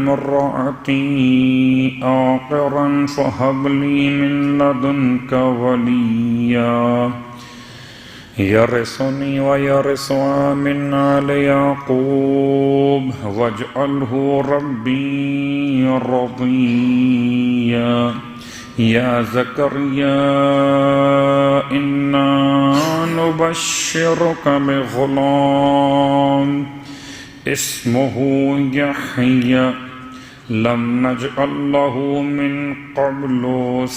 امرأتي عاقرا فهب لي من لدنك وليا يرثني ويرث من آل يعقوب واجعله ربي رضيا يا زكريا إنا نبشرك بغلام اسمه يحيى لم نجعل له من قبل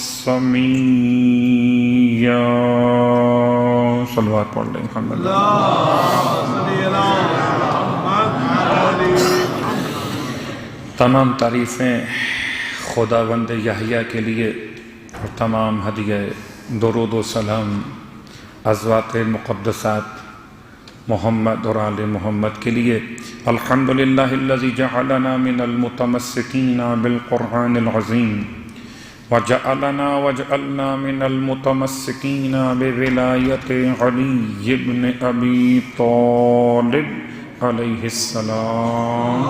سميا صلوات پڑھ لیں محمد تمام تعریفیں خداوند یحییٰ کے لیے اور تمام ہدیہ درود و سلام ازواج مقدسات محمد اور آل محمد کے لیے الحمدللہ الذی جعلنا من المتمسکین بالقرآن العظیم وجعلنا من المتمسکین بولایت علی بن ابی طالب علیہ السلام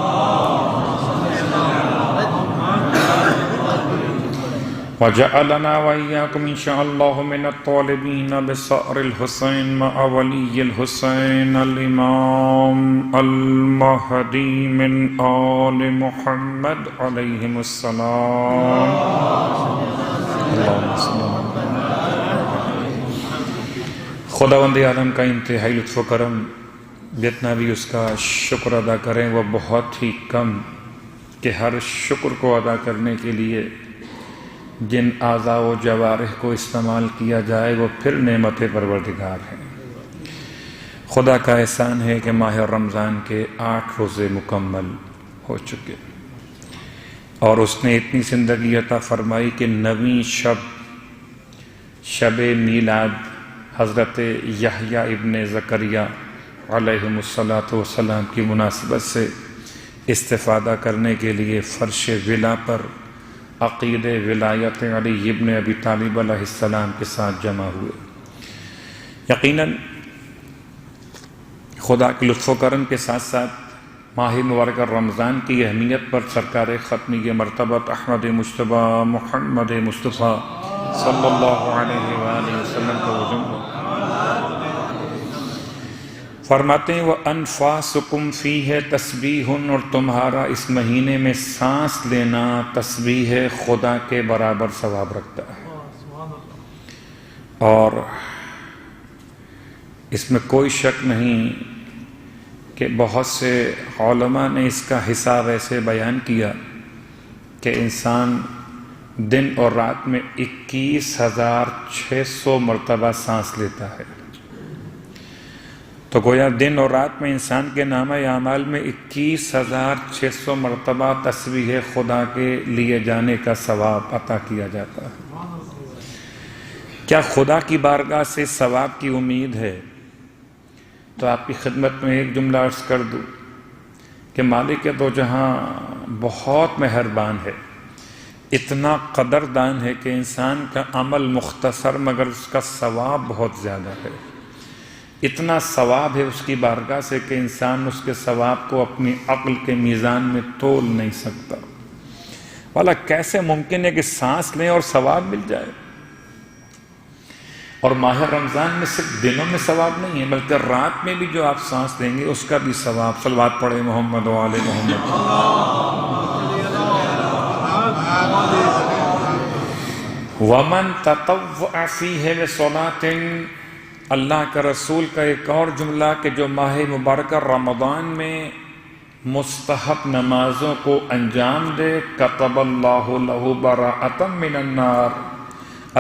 وجعلنا وإياكم إن شاء الله من الطالبين بصأر الحسين مع ولي الحسين الإمام المهدي من آل محمد عليهم السلام اللهم صل خداوند عالم کا انتہائی لطف و کرم، جتنا بھی اس کا شکر ادا کریں وہ بہت ہی کم کہ ہر شکر کو ادا کرنے کے لیے جن اعضاء و جوارح کو استعمال کیا جائے وہ پھر نعمت پروردگار ہیں۔ خدا کا احسان ہے کہ ماہ رمضان کے 8 روزے مکمل ہو چکے اور اس نے اتنی زندگی عطا فرمائی کہ 9ویں شب میلاد حضرت یحییٰ ابن زکریا علیہ السلام کی مناسبت سے استفادہ کرنے کے لیے فرش ولا پر عقید ولایت علی ابن ابی طالب علیہ السلام کے ساتھ جمع ہوئے۔ یقیناً خدا کے لطف و کرم کے ساتھ ساتھ ماہ مبارکہ رمضان کی اہمیت پر سرکار ختمی مرتبہ احمد مجتبیٰ محمد مصطفیٰ صلی اللہ علیہ وآلہ وسلم کا وجود فرماتے ہیں وَأَنفَاسُكُمْ فِيهِ تسبیح، اور تمہارا اس مہینے میں سانس لینا تسبیح خدا کے برابر ثواب رکھتا ہے، اور اس میں کوئی شک نہیں کہ بہت سے علماء نے اس کا حساب ایسے بیان کیا کہ انسان دن اور رات میں 21,600 مرتبہ سانس لیتا ہے، تو گویا دن اور رات میں انسان کے نامہ اعمال میں 21,600 مرتبہ تسبیح خدا کے لیے جانے کا ثواب عطا کیا جاتا ہے۔ کیا خدا کی بارگاہ سے ثواب کی امید ہے؟ تو آپ کی خدمت میں ایک جملہ عرض کر دوں کہ مالک دو جہاں بہت مہربان ہے، اتنا قدردان ہے کہ انسان کا عمل مختصر مگر اس کا ثواب بہت زیادہ ہے۔ اتنا ثواب ہے اس کی بارگاہ سے کہ انسان اس کے ثواب کو اپنی عقل کے میزان میں تول نہیں سکتا۔ والا کیسے ممکن ہے کہ سانس لیں اور ثواب مل جائے؟ اور ماہ رمضان میں صرف دنوں میں ثواب نہیں ہے بلکہ رات میں بھی جو آپ سانس لیں گے اس کا بھی ثواب۔ صلوات پڑھے محمد و آل محمد۔ وَمَن تَطَوَّعَ فِيهِ بِصَلَاةٍ، اللہ کا رسول کا ایک اور جملہ کہ جو ماہ مبارکہ رمضان میں مستحب نمازوں کو انجام دے کتب اللہ لہ براءۃ من النار،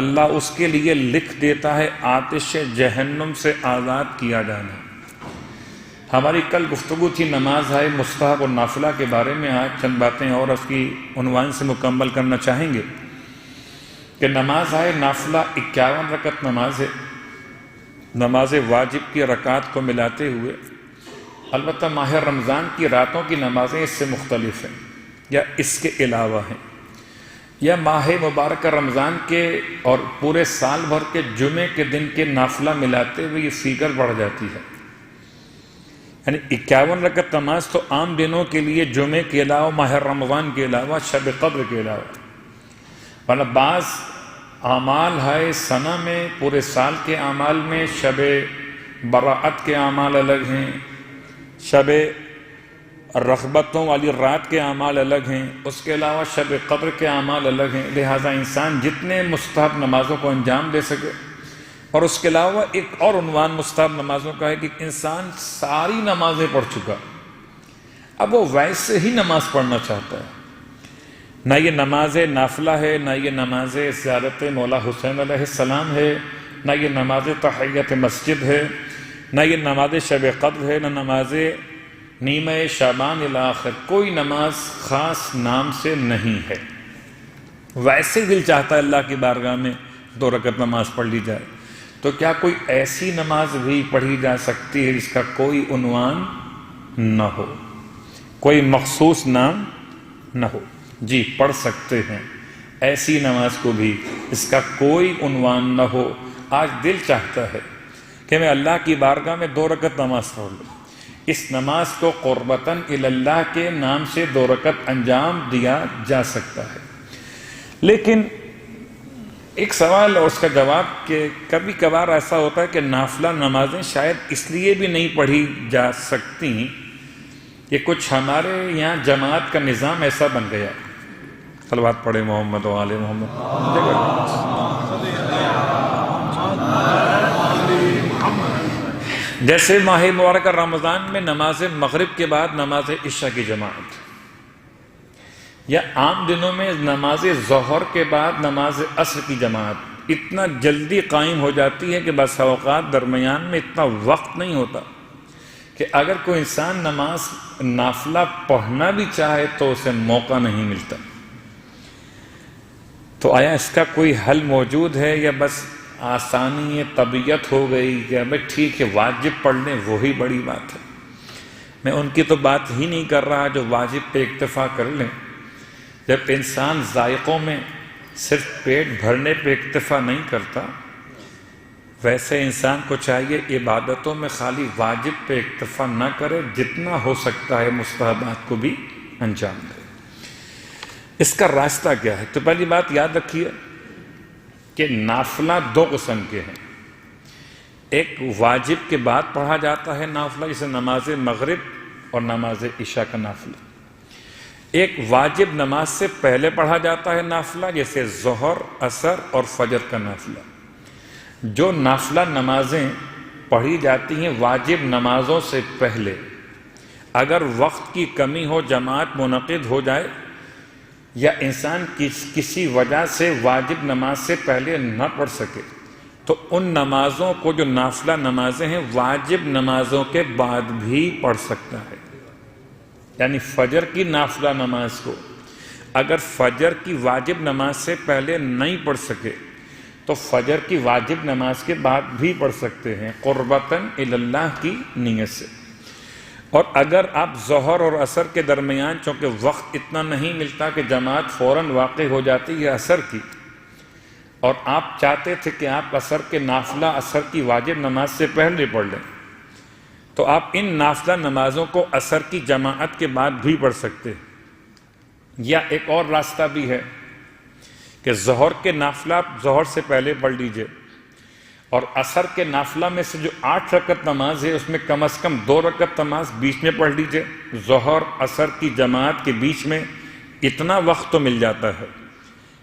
اللہ اس کے لیے لکھ دیتا ہے آتش جہنم سے آزاد کیا جانا۔ ہماری کل گفتگو تھی نماز ہے مستحب اور نافلہ کے بارے میں، آج چند باتیں اور اس کی عنوان سے مکمل کرنا چاہیں گے کہ نماز ہے نافلہ 51 رکعت نماز ہے، نماز واجب کی رکعات کو ملاتے ہوئے۔ البتہ ماہ رمضان کی راتوں کی نمازیں اس سے مختلف ہیں یا اس کے علاوہ ہیں، یا ماہ مبارکہ رمضان کے اور پورے سال بھر کے جمعے کے دن کے نافلہ ملاتے ہوئے یہ فگر بڑھ جاتی ہے۔ یعنی 51 رکعت نماز تو عام دنوں کے لیے، جمعے کے علاوہ، ماہ رمضان کے علاوہ، شب قدر کے علاوہ. ورنہ بعض اعمال ہے سنہ میں، پورے سال کے اعمال میں شب براءت کے اعمال الگ ہیں، شب رغبتوں والی رات کے اعمال الگ ہیں، اس کے علاوہ شب قدر کے اعمال الگ ہیں. لہٰذا انسان جتنے مستحب نمازوں کو انجام دے سکے. اور اس کے علاوہ ایک اور عنوان مستحب نمازوں کا ہے کہ انسان ساری نمازیں پڑھ چکا، اب وہ ویسے ہی نماز پڑھنا چاہتا ہے. نہ یہ نماز نافلہ ہے، نہ یہ نماز زیارت مولا حسین علیہ السلام ہے، نہ یہ نماز تحیت مسجد ہے، نہ یہ نماز شب قدر ہے، نہ نماز نیمہ شعبان الاخر. کوئی نماز خاص نام سے نہیں ہے، ویسے دل چاہتا ہے اللہ کی بارگاہ میں 2 رکعت نماز پڑھ لی جائے. تو کیا کوئی ایسی نماز بھی پڑھی جا سکتی ہے جس کا کوئی عنوان نہ ہو، کوئی مخصوص نام نہ ہو؟ جی پڑھ سکتے ہیں ایسی نماز کو بھی اس کا کوئی عنوان نہ ہو. آج دل چاہتا ہے کہ میں اللہ کی بارگاہ میں 2 رکعت نماز پڑھ لوں. اس نماز کو قربتاً اللہ کے نام سے 2 رکعت انجام دیا جا سکتا ہے. لیکن ایک سوال اور اس کا جواب کہ کبھی کبھار ایسا ہوتا ہے کہ نافلہ نمازیں شاید اس لیے بھی نہیں پڑھی جا سکتی کہ کچھ ہمارے یہاں جماعت کا نظام ایسا بن گیا. صلوات پڑھے محمد و آل محمد. جیسے ماہ مبارکہ رمضان میں نماز مغرب کے بعد نماز عشاء کی جماعت، یا عام دنوں میں نماز ظہر کے بعد نماز عصر کی جماعت اتنا جلدی قائم ہو جاتی ہے کہ بس اوقات درمیان میں اتنا وقت نہیں ہوتا کہ اگر کوئی انسان نماز نافلہ پڑھنا بھی چاہے تو اسے موقع نہیں ملتا. تو آیا اس کا کوئی حل موجود ہے، یا بس آسانی طبیعت ہو گئی کہ بھائی ٹھیک ہے واجب پڑھ لیں وہی بڑی بات ہے؟ میں ان کی تو بات ہی نہیں کر رہا جو واجب پہ اکتفا کر لیں. جب انسان ذائقوں میں صرف پیٹ بھرنے پہ اکتفا نہیں کرتا، ویسے انسان کو چاہیے عبادتوں میں خالی واجب پہ اکتفا نہ کرے، جتنا ہو سکتا ہے مستحبات کو بھی انجام دے. اس کا راستہ کیا ہے؟ تو پہلی بات یاد رکھیے کہ نافلہ 2 قسم کے ہیں. ایک واجب کے بعد پڑھا جاتا ہے نافلہ، جسے نماز مغرب اور نماز عشاء کا نافلہ. ایک واجب نماز سے پہلے پڑھا جاتا ہے نافلہ، جیسے ظہر، عصر اور فجر کا نافلہ. جو نافلہ نمازیں پڑھی جاتی ہیں واجب نمازوں سے پہلے، اگر وقت کی کمی ہو، جماعت منعقد ہو جائے، یا انسان کسی وجہ سے واجب نماز سے پہلے نہ پڑھ سکے، تو ان نمازوں کو، جو نافلہ نمازیں ہیں، واجب نمازوں کے بعد بھی پڑھ سکتا ہے. یعنی فجر کی نافلہ نماز کو اگر فجر کی واجب نماز سے پہلے نہیں پڑھ سکے تو فجر کی واجب نماز کے بعد بھی پڑھ سکتے ہیں، قربتاً اللہ کی نیت سے. اور اگر آپ ظہر اور عصر کے درمیان، چونکہ وقت اتنا نہیں ملتا کہ جماعت فوراً واقع ہو جاتی ہے عصر کی، اور آپ چاہتے تھے کہ آپ عصر کے نافلہ عصر کی واجب نماز سے پہلے پڑھ لیں، تو آپ ان نافلہ نمازوں کو عصر کی جماعت کے بعد بھی پڑھ سکتے ہیں. یا ایک اور راستہ بھی ہے کہ ظہر کے نافلہ آپ ظہر سے پہلے پڑھ لیجئے، اور عصر کے نافلہ میں سے جو 8 رکعت نماز ہے اس میں کم از کم 2 رکعت نماز بیچ میں پڑھ لیجئے. ظہر عصر کی جماعت کے بیچ میں اتنا وقت تو مل جاتا ہے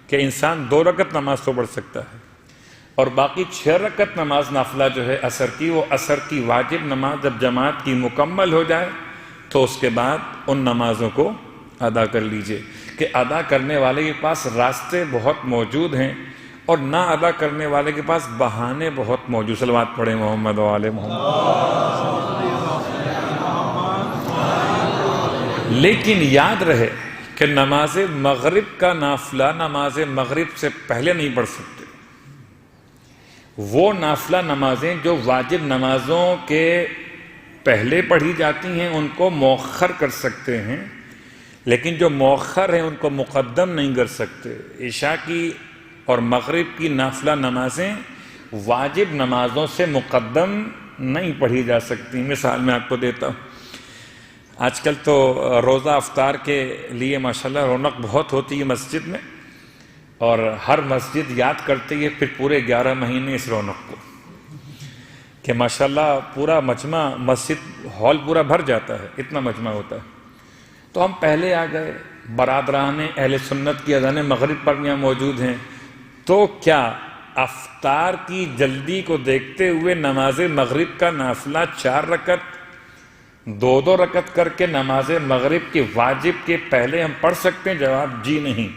کہ انسان 2 رکعت نماز تو پڑھ سکتا ہے، اور باقی 6 رکعت نماز نافلہ جو ہے عصر کی، وہ عصر کی واجب نماز جب جماعت کی مکمل ہو جائے تو اس کے بعد ان نمازوں کو ادا کر لیجئے. کہ ادا کرنے والے کے پاس راستے بہت موجود ہیں اور نہ ادا کرنے والے کے پاس بہانے بہت موجود. صلوات پڑھیں محمد و آل محمد. لیکن یاد رہے کہ نماز مغرب کا نافلہ نماز مغرب سے پہلے نہیں پڑھ سکتے. وہ نافلہ نمازیں جو واجب نمازوں کے پہلے پڑھی جاتی ہیں ان کو مؤخر کر سکتے ہیں، لیکن جو مؤخر ہیں ان کو مقدم نہیں کر سکتے. عشاء کی اور مغرب کی نافلہ نمازیں واجب نمازوں سے مقدم نہیں پڑھی جا سکتی. مثال میں آپ کو دیتا ہوں، آج کل تو روزہ افطار کے لیے ماشاءاللہ رونق بہت ہوتی ہے مسجد میں، اور ہر مسجد یاد کرتی ہے پھر پورے 11 مہینے اس رونق کو کہ ماشاءاللہ پورا مجمع، مسجد ہال پورا بھر جاتا ہے، اتنا مجمع ہوتا ہے۔ تو ہم پہلے آ گئے، برادران اہل سنت کی اذان مغرب پر یہاں موجود ہیں، تو کیا افطار کی جلدی کو دیکھتے ہوئے نماز مغرب کا نافلہ 4 رکعت 2 رکعت کر کے نماز مغرب کے واجب کے پہلے ہم پڑھ سکتے ہیں؟ جواب جی نہیں،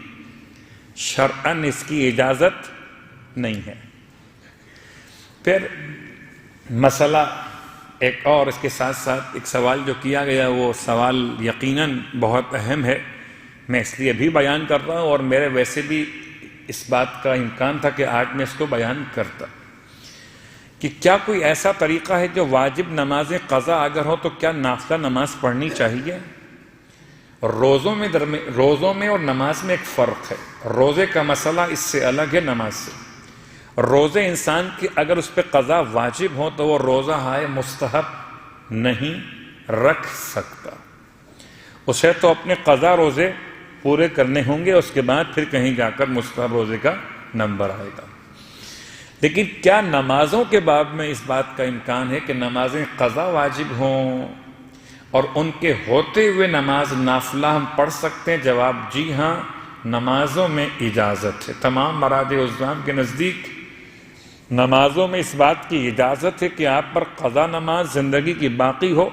شرعاً اس کی اجازت نہیں ہے۔ پھر مسئلہ ایک اور اس کے ساتھ ساتھ ایک سوال جو کیا گیا، وہ سوال یقیناً بہت اہم ہے، میں اس لیے بھی بیان کر رہا ہوں، اور میرے ویسے بھی اس بات کا امکان تھا کہ آج میں اس کو بیان کرتا کہ کیا کوئی ایسا طریقہ ہے جو واجب نمازیں قضا اگر ہو تو کیا نافلہ نماز پڑھنی چاہیے؟ روزوں میں اور نماز میں ایک فرق ہے۔ روزے کا مسئلہ اس سے الگ ہے نماز سے۔ روزے انسان کی اگر اس پہ قضا واجب ہو تو وہ روزہ ہائے مستحب نہیں رکھ سکتا، اسے تو اپنے قضا روزے پورے کرنے ہوں گے، اس کے بعد پھر کہیں جا کر مستحب روزے کا نمبر آئے گا۔ لیکن کیا نمازوں کے باب میں اس بات کا امکان ہے کہ نمازیں قضا واجب ہوں اور ان کے ہوتے ہوئے نماز نافلہ ہم پڑھ سکتے ہیں؟ جواب جی ہاں، نمازوں میں اجازت ہے۔ تمام مراد اسلام کے نزدیک نمازوں میں اس بات کی اجازت ہے کہ آپ پر قضا نماز زندگی کی باقی ہو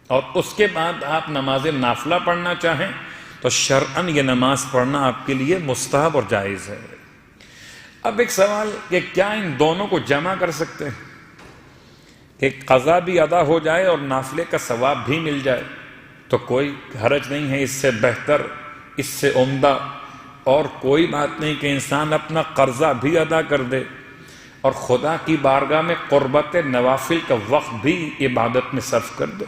اور اس کے بعد آپ نماز نافلہ پڑھنا چاہیں تو شرعاً یہ نماز پڑھنا آپ کے لیے مستحب اور جائز ہے۔ اب ایک سوال کہ کیا ان دونوں کو جمع کر سکتے ہیں کہ قضا بھی ادا ہو جائے اور نافلے کا ثواب بھی مل جائے؟ تو کوئی حرج نہیں ہے، اس سے بہتر، اس سے عمدہ اور کوئی بات نہیں کہ انسان اپنا قرضہ بھی ادا کر دے اور خدا کی بارگاہ میں قربت نوافل کا وقت بھی عبادت میں صرف کر دے،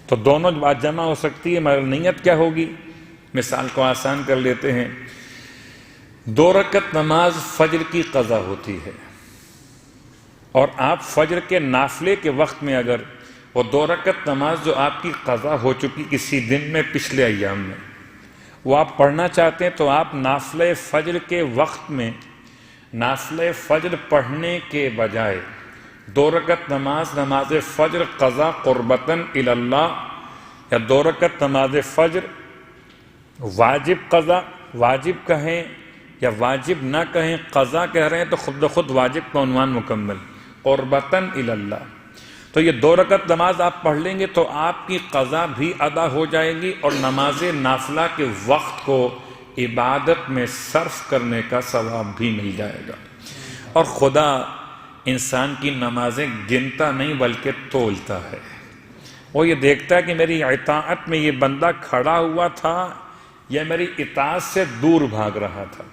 تو دونوں بات جمع ہو سکتی ہے۔ مگر نیت کیا ہوگی؟ مثال کو آسان کر لیتے ہیں، 2 رکعت نماز فجر کی قضا ہوتی ہے اور آپ فجر کے نافلے کے وقت میں اگر وہ 2 رکعت نماز جو آپ کی قضا ہو چکی کسی دن میں پچھلے ایام میں وہ آپ پڑھنا چاہتے ہیں، تو آپ نافلہ فجر کے وقت میں نافلہ فجر پڑھنے کے بجائے 2 رکعت نماز فجر قضا قربتاً الی اللہ، یا 2 رکعت نماز فجر واجب قضا، واجب کہیں یا واجب نہ کہیں، قضا کہہ رہے ہیں تو خود بخود واجب کا عنوان مکمل، قربتاً الی اللہ، تو یہ 2 رکعت نماز آپ پڑھ لیں گے تو آپ کی قضا بھی ادا ہو جائے گی اور نماز نافلہ کے وقت کو عبادت میں صرف کرنے کا ثواب بھی مل جائے گا۔ اور خدا انسان کی نمازیں گنتا نہیں بلکہ تولتا ہے، وہ یہ دیکھتا ہے کہ میری اطاعت میں یہ بندہ کھڑا ہوا تھا یا میری اطاعت سے دور بھاگ رہا تھا۔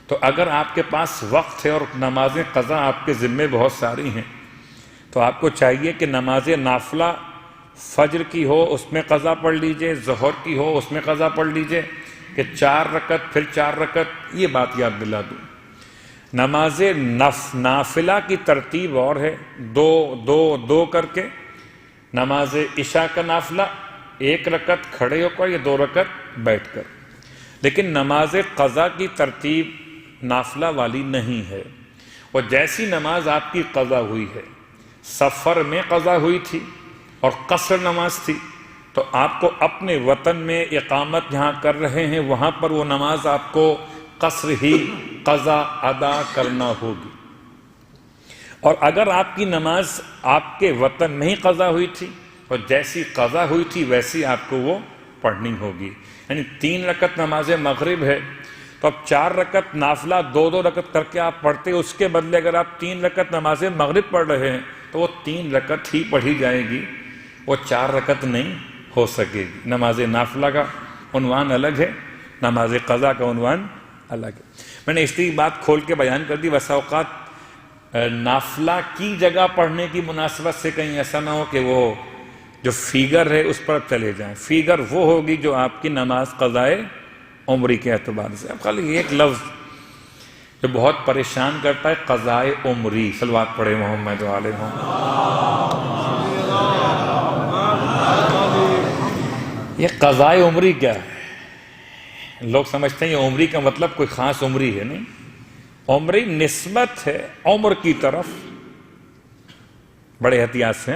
تو اگر آپ کے پاس وقت ہے اور نمازیں قضا آپ کے ذمے بہت ساری ہیں تو آپ کو چاہیے کہ نماز نافلہ فجر کی ہو اس میں قضا پڑھ لیجئے، ظہر کی ہو اس میں قضا پڑھ لیجئے، کہ 4 رکعت پھر 4 رکعت، یہ بات یاد دلا دوں۔ نماز نافلہ کی ترتیب اور ہے، 2 کر کے۔ نماز عشاء کا نافلہ 1 رکعت کھڑے ہو کر یا 2 رکعت بیٹھ کر، لیکن نماز قضا کی ترتیب نافلہ والی نہیں ہے۔ اور جیسی نماز آپ کی قضا ہوئی ہے، سفر میں قضا ہوئی تھی اور قصر نماز تھی، تو آپ کو اپنے وطن میں اقامت جہاں کر رہے ہیں وہاں پر وہ نماز آپ کو قصر ہی قضا ادا کرنا ہوگی۔ اور اگر آپ کی نماز آپ کے وطن میں ہی قضا ہوئی تھی اور جیسی قضا ہوئی تھی ویسی آپ کو وہ پڑھنی ہوگی، یعنی 3 رکعت نماز مغرب ہے تو اب 4 رکعت نافلہ 2 رکعت کر کے آپ پڑھتے، اس کے بدلے اگر آپ 3 رکعت نماز مغرب پڑھ رہے ہیں تو وہ 3 رکعت ہی پڑھی جائے گی، وہ 4 رکعت نہیں ہو سکے گی۔ نماز نافلہ کا عنوان الگ ہے، نماز قضا کا عنوان الگ ہے۔ میں نے اس لیے بات کھول کے بیان کر دی، بسا اوقات نافلہ کی جگہ پڑھنے کی مناسبت سے کہیں ایسا نہ ہو کہ وہ جو فیگر ہے اس پر چلے جائیں۔ فیگر وہ ہوگی جو آپ کی نماز قضائے عمری کے اعتبار سے۔ اب خالی ایک لفظ جو بہت پریشان کرتا ہے، قضائے عمری، صلوات پڑھے محمد و آل محمد۔ یہ قضائے عمری کیا ہے؟ لوگ سمجھتے ہیں یہ عمری کا مطلب کوئی خاص عمری ہے، نہیں، عمری نسبت ہے عمر کی طرف، بڑے احتیاط سے،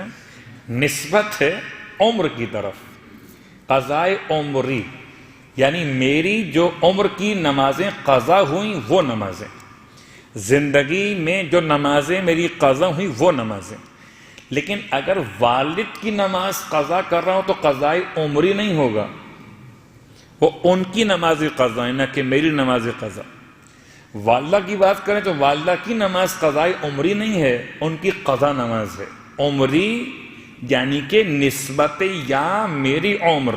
نسبت ہے عمر کی طرف۔ قضائے عمری یعنی میری جو عمر کی نمازیں قضا ہوئیں وہ نمازیں، زندگی میں جو نمازیں میری قضا ہوئیں وہ نمازیں۔ لیکن اگر والد کی نماز قضا کر رہا ہوں تو قضائے عمری نہیں ہوگا، وہ ان کی نماز قضا ہے، نہ کہ میری نماز قضا۔ والدہ کی بات کریں تو والدہ کی نماز قضائے عمری نہیں ہے، ان کی قضا نماز ہے۔ عمری یعنی کہ نسبت یا میری عمر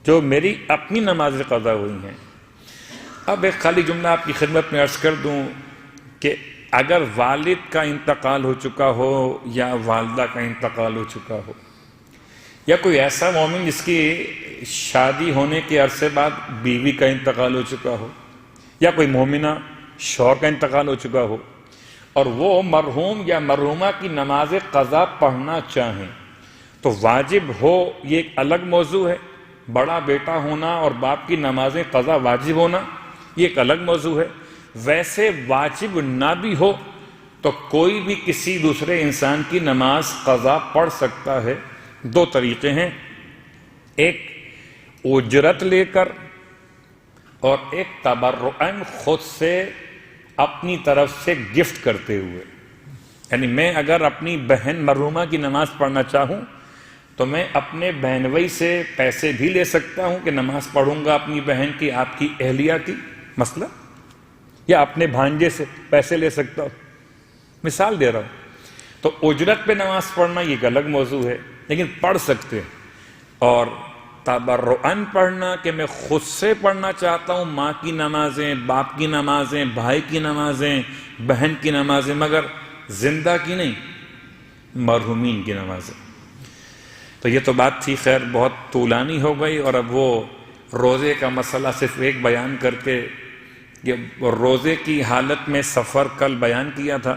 جو میری اپنی نماز قضا ہوئی ہیں۔ اب ایک خالی جملہ آپ کی خدمت میں عرض کر دوں کہ اگر والد کا انتقال ہو چکا ہو یا والدہ کا انتقال ہو چکا ہو، یا کوئی ایسا مومن جس کی شادی ہونے کے عرصے بعد بیوی کا انتقال ہو چکا ہو، یا کوئی مومنہ شوہر کا انتقال ہو چکا ہو، اور وہ مرحوم یا مرحومہ کی نماز قضا پڑھنا چاہیں تو واجب ہو، یہ ایک الگ موضوع ہے۔ بڑا بیٹا ہونا اور باپ کی نماز قضا واجب ہونا یہ ایک الگ موضوع ہے۔ ویسے واجب نہ بھی ہو تو کوئی بھی کسی دوسرے انسان کی نماز قضا پڑھ سکتا ہے۔ دو طریقے ہیں، ایک اجرت لے کر اور ایک تبرعاً خود سے اپنی طرف سے گفٹ کرتے ہوئے۔ یعنی میں اگر اپنی بہن مرحومہ کی نماز پڑھنا چاہوں تو میں اپنے بہنوئی سے پیسے بھی لے سکتا ہوں کہ نماز پڑھوں گا اپنی بہن کی، آپ کی اہلیہ کی مسئلہ، یا اپنے بھانجے سے پیسے لے سکتا ہوں، مثال دے رہا ہوں۔ تو اجرت پہ نماز پڑھنا یہ ایک الگ موضوع ہے، لیکن پڑھ سکتے ہیں۔ اور تبرعاً پڑھنا کہ میں خود سے پڑھنا چاہتا ہوں ماں کی نمازیں، باپ کی نمازیں، بھائی کی نمازیں، بہن کی نمازیں، مگر زندہ کی نہیں، مرحومین کی نمازیں۔ تو یہ تو بات تھی، خیر بہت طولانی ہو گئی، اور اب وہ روزے کا مسئلہ صرف ایک بیان کر کے، یہ روزے کی حالت میں سفر کل بیان کیا تھا،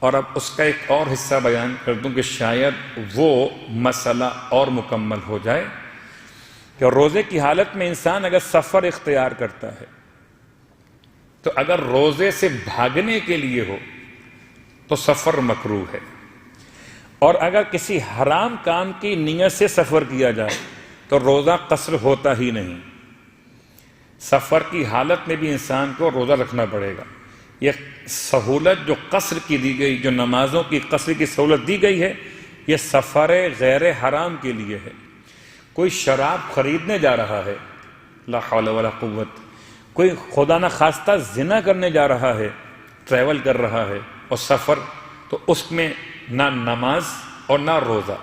اور اب اس کا ایک اور حصہ بیان کر دوں کہ شاید وہ مسئلہ اور مکمل ہو جائے کہ روزے کی حالت میں انسان اگر سفر اختیار کرتا ہے تو اگر روزے سے بھاگنے کے لیے ہو تو سفر مکروہ ہے، اور اگر کسی حرام کام کی نیت سے سفر کیا جائے تو روزہ قصر ہوتا ہی نہیں۔ سفر کی حالت میں بھی انسان کو روزہ رکھنا پڑے گا۔ یہ سہولت جو قصر کی دی گئی، جو نمازوں کی قصر کی سہولت دی گئی ہے، یہ سفر غیر حرام کے لیے ہے۔ کوئی شراب خریدنے جا رہا ہے، لا حول ولا قوت، کوئی خدا نہ خواستہ زنا کرنے جا رہا ہے، ٹریول کر رہا ہے اور سفر، تو اس میں نہ نماز اور نہ روزہ۔